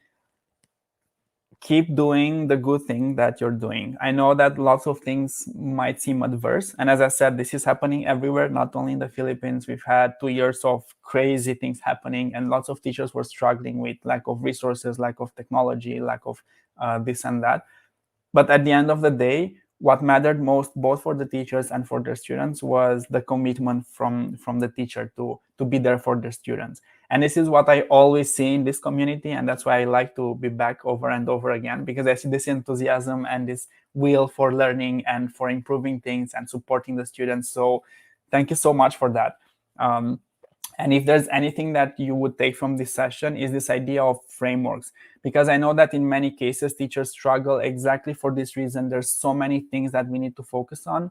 keep doing the good thing that you're doing. I know that lots of things might seem adverse. And as I said, this is happening everywhere, not only in the Philippines. We've had 2 years of crazy things happening, and lots of teachers were struggling with lack of resources, lack of technology, lack of this and that. But at the end of the day, what mattered most, both for the teachers and for their students, was the commitment from the teacher to be there for their students. And this is what I always see in this community, and that's why I like to be back over and over again, because I see this enthusiasm and this will for learning and for improving things and supporting the students. So thank you so much for that. And if there's anything that you would take from this session is this idea of frameworks, because I know that in many cases teachers struggle exactly for this reason. There's so many things that we need to focus on.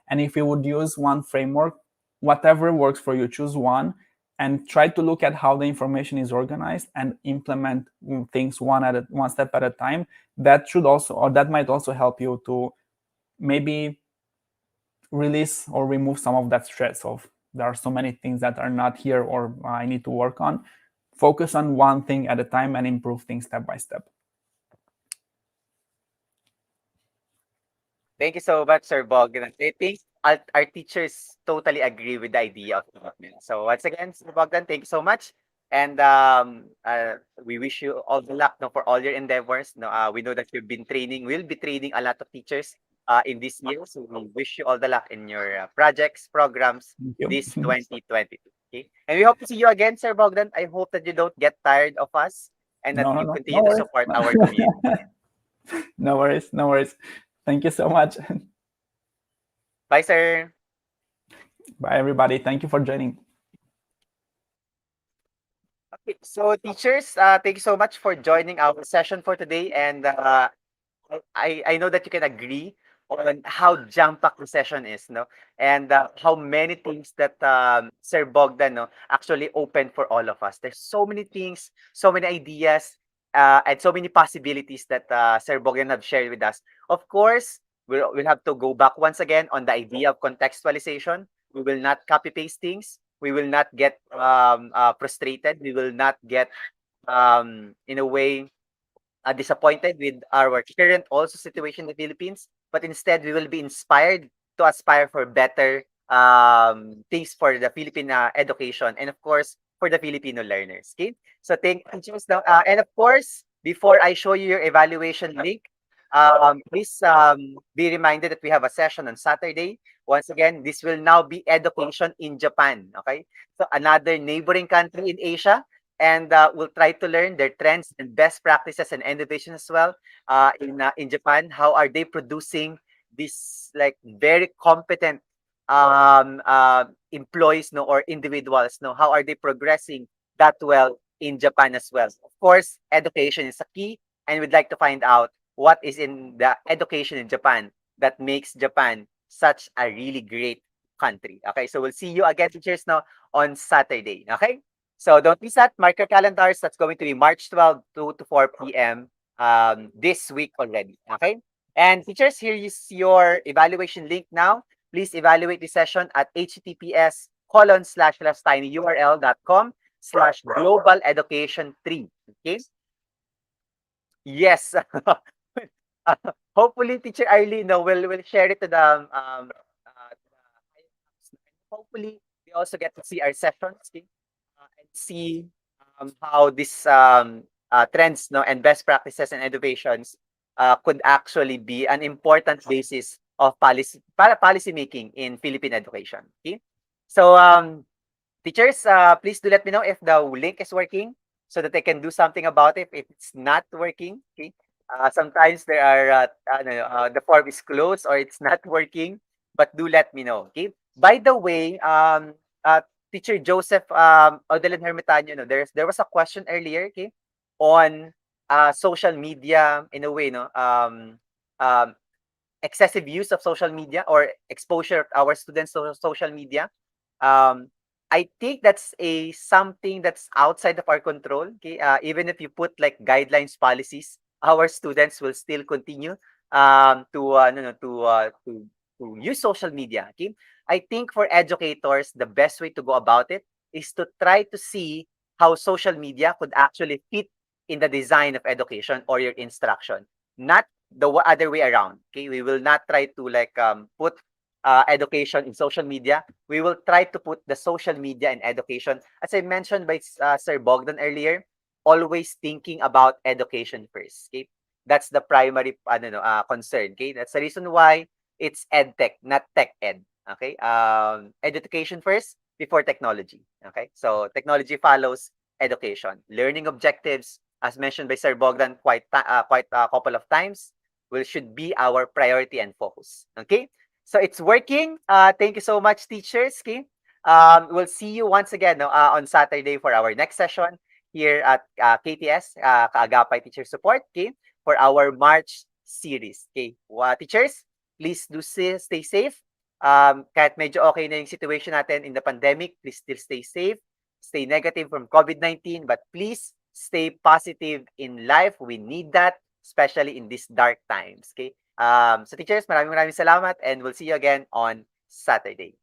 And if you would use one framework, whatever works for you, choose one and try to look at how the information is organized and implement things one step at a time. That should also, or that might also help you to maybe release or remove some of that stress of there are so many things that are not here or I need to work on. Focus on one thing at a time and improve things step by step. Thank you so much, Sir Bogdan. I think our teachers totally agree with the idea of development. So once again, Sir Bogdan, thank you so much. And we wish you all the luck, no, for all your endeavors. No, we know that you've been training, will be training a lot of teachers in this year. So we wish you all the luck in your projects, programs Thank you. this 2022. Okay. And we hope to see you again, Sir Bogdan. I hope that you don't get tired of us and that you No continue to worries. support our community. No worries. No worries. Thank you so much. Bye, sir. Bye, everybody. Thank you for joining. Okay, so teachers, thank you so much for joining our session for today. And I know that you can agree on how jam-packed the session is, no? And how many things that Sir Bogdan, no, actually opened for all of us. There's so many things, so many ideas, and so many possibilities that Sir Bogdan have shared with us. Of course, we'll have to go back once again on the idea of contextualization. We will not copy-paste things. We will not get frustrated. We will not get, in a way, disappointed with our current also situation in the Philippines, but instead we will be inspired to aspire for better things for the Philippine education and of course for the Filipino learners. Okay, so thank you now, and of course before I show you your evaluation link, please be reminded that we have a session on Saturday. Once again, this will now be education in Japan. Okay, so another neighboring country in Asia, and we'll try to learn their trends and best practices and innovation as well in Japan. How are they producing these like very competent employees, no, or individuals, no? How are they progressing that well in Japan as well? Of course, education is a key, and we'd like to find out what is in the education in Japan that makes Japan such a really great country. Okay, so we'll see you again, teachers, now on Saturday. Okay. So don't miss that. Mark your calendars. That's going to be March 12, 2 to 4 p.m. This week already. Okay. And teachers, here is your evaluation link now. Please evaluate the session at https://tinyurl.com/global education 3. Okay. Yes. Hopefully, Teacher Arlene no, will share it to the hopefully they also get to see our sessions, okay? And see how this trends no and best practices and innovations could actually be an important basis of policy making in Philippine education. Okay, so teachers, please do let me know if the link is working so that I can do something about it if it's not working. Okay. Sometimes there are the form is closed or it's not working, but do let me know. Okay. By the way, Teacher Joseph Odelan Hermitanio, no, there was a question earlier, okay, on social media in a way, no, um, excessive use of social media or exposure of our students to social media. um, I think that's a something that's outside of our control. Okay, even if you put like guidelines, policies, our students will still continue no, no, to use social media. Okay, I think for educators, the best way to go about it is to try to see how social media could actually fit in the design of education or your instruction, not the other way around. Okay, we will not try to like put education in social media. We will try to put the social media in education. As I mentioned by Sir Bogdan earlier, always thinking about education first. Okay, that's the primary concern. Okay, that's the reason why it's edtech, not tech ed. Okay, education first before technology. Okay, so technology follows education. Learning objectives, as mentioned by Sir Bogdan quite a couple of times, will should be our priority and focus. Okay, so it's working. Thank you so much, teachers. Okay. We'll see you once again no, on Saturday for our next session here at KTS, Kaagapay Teacher Support, okay, for our March series. Okay. Teachers, please do stay safe. Kahit medyo okay na yung situation natin in the pandemic, please still stay safe. Stay negative from COVID-19, but please stay positive in life. We need that, especially in these dark times. Okay. So teachers, maraming salamat and we'll see you again on Saturday.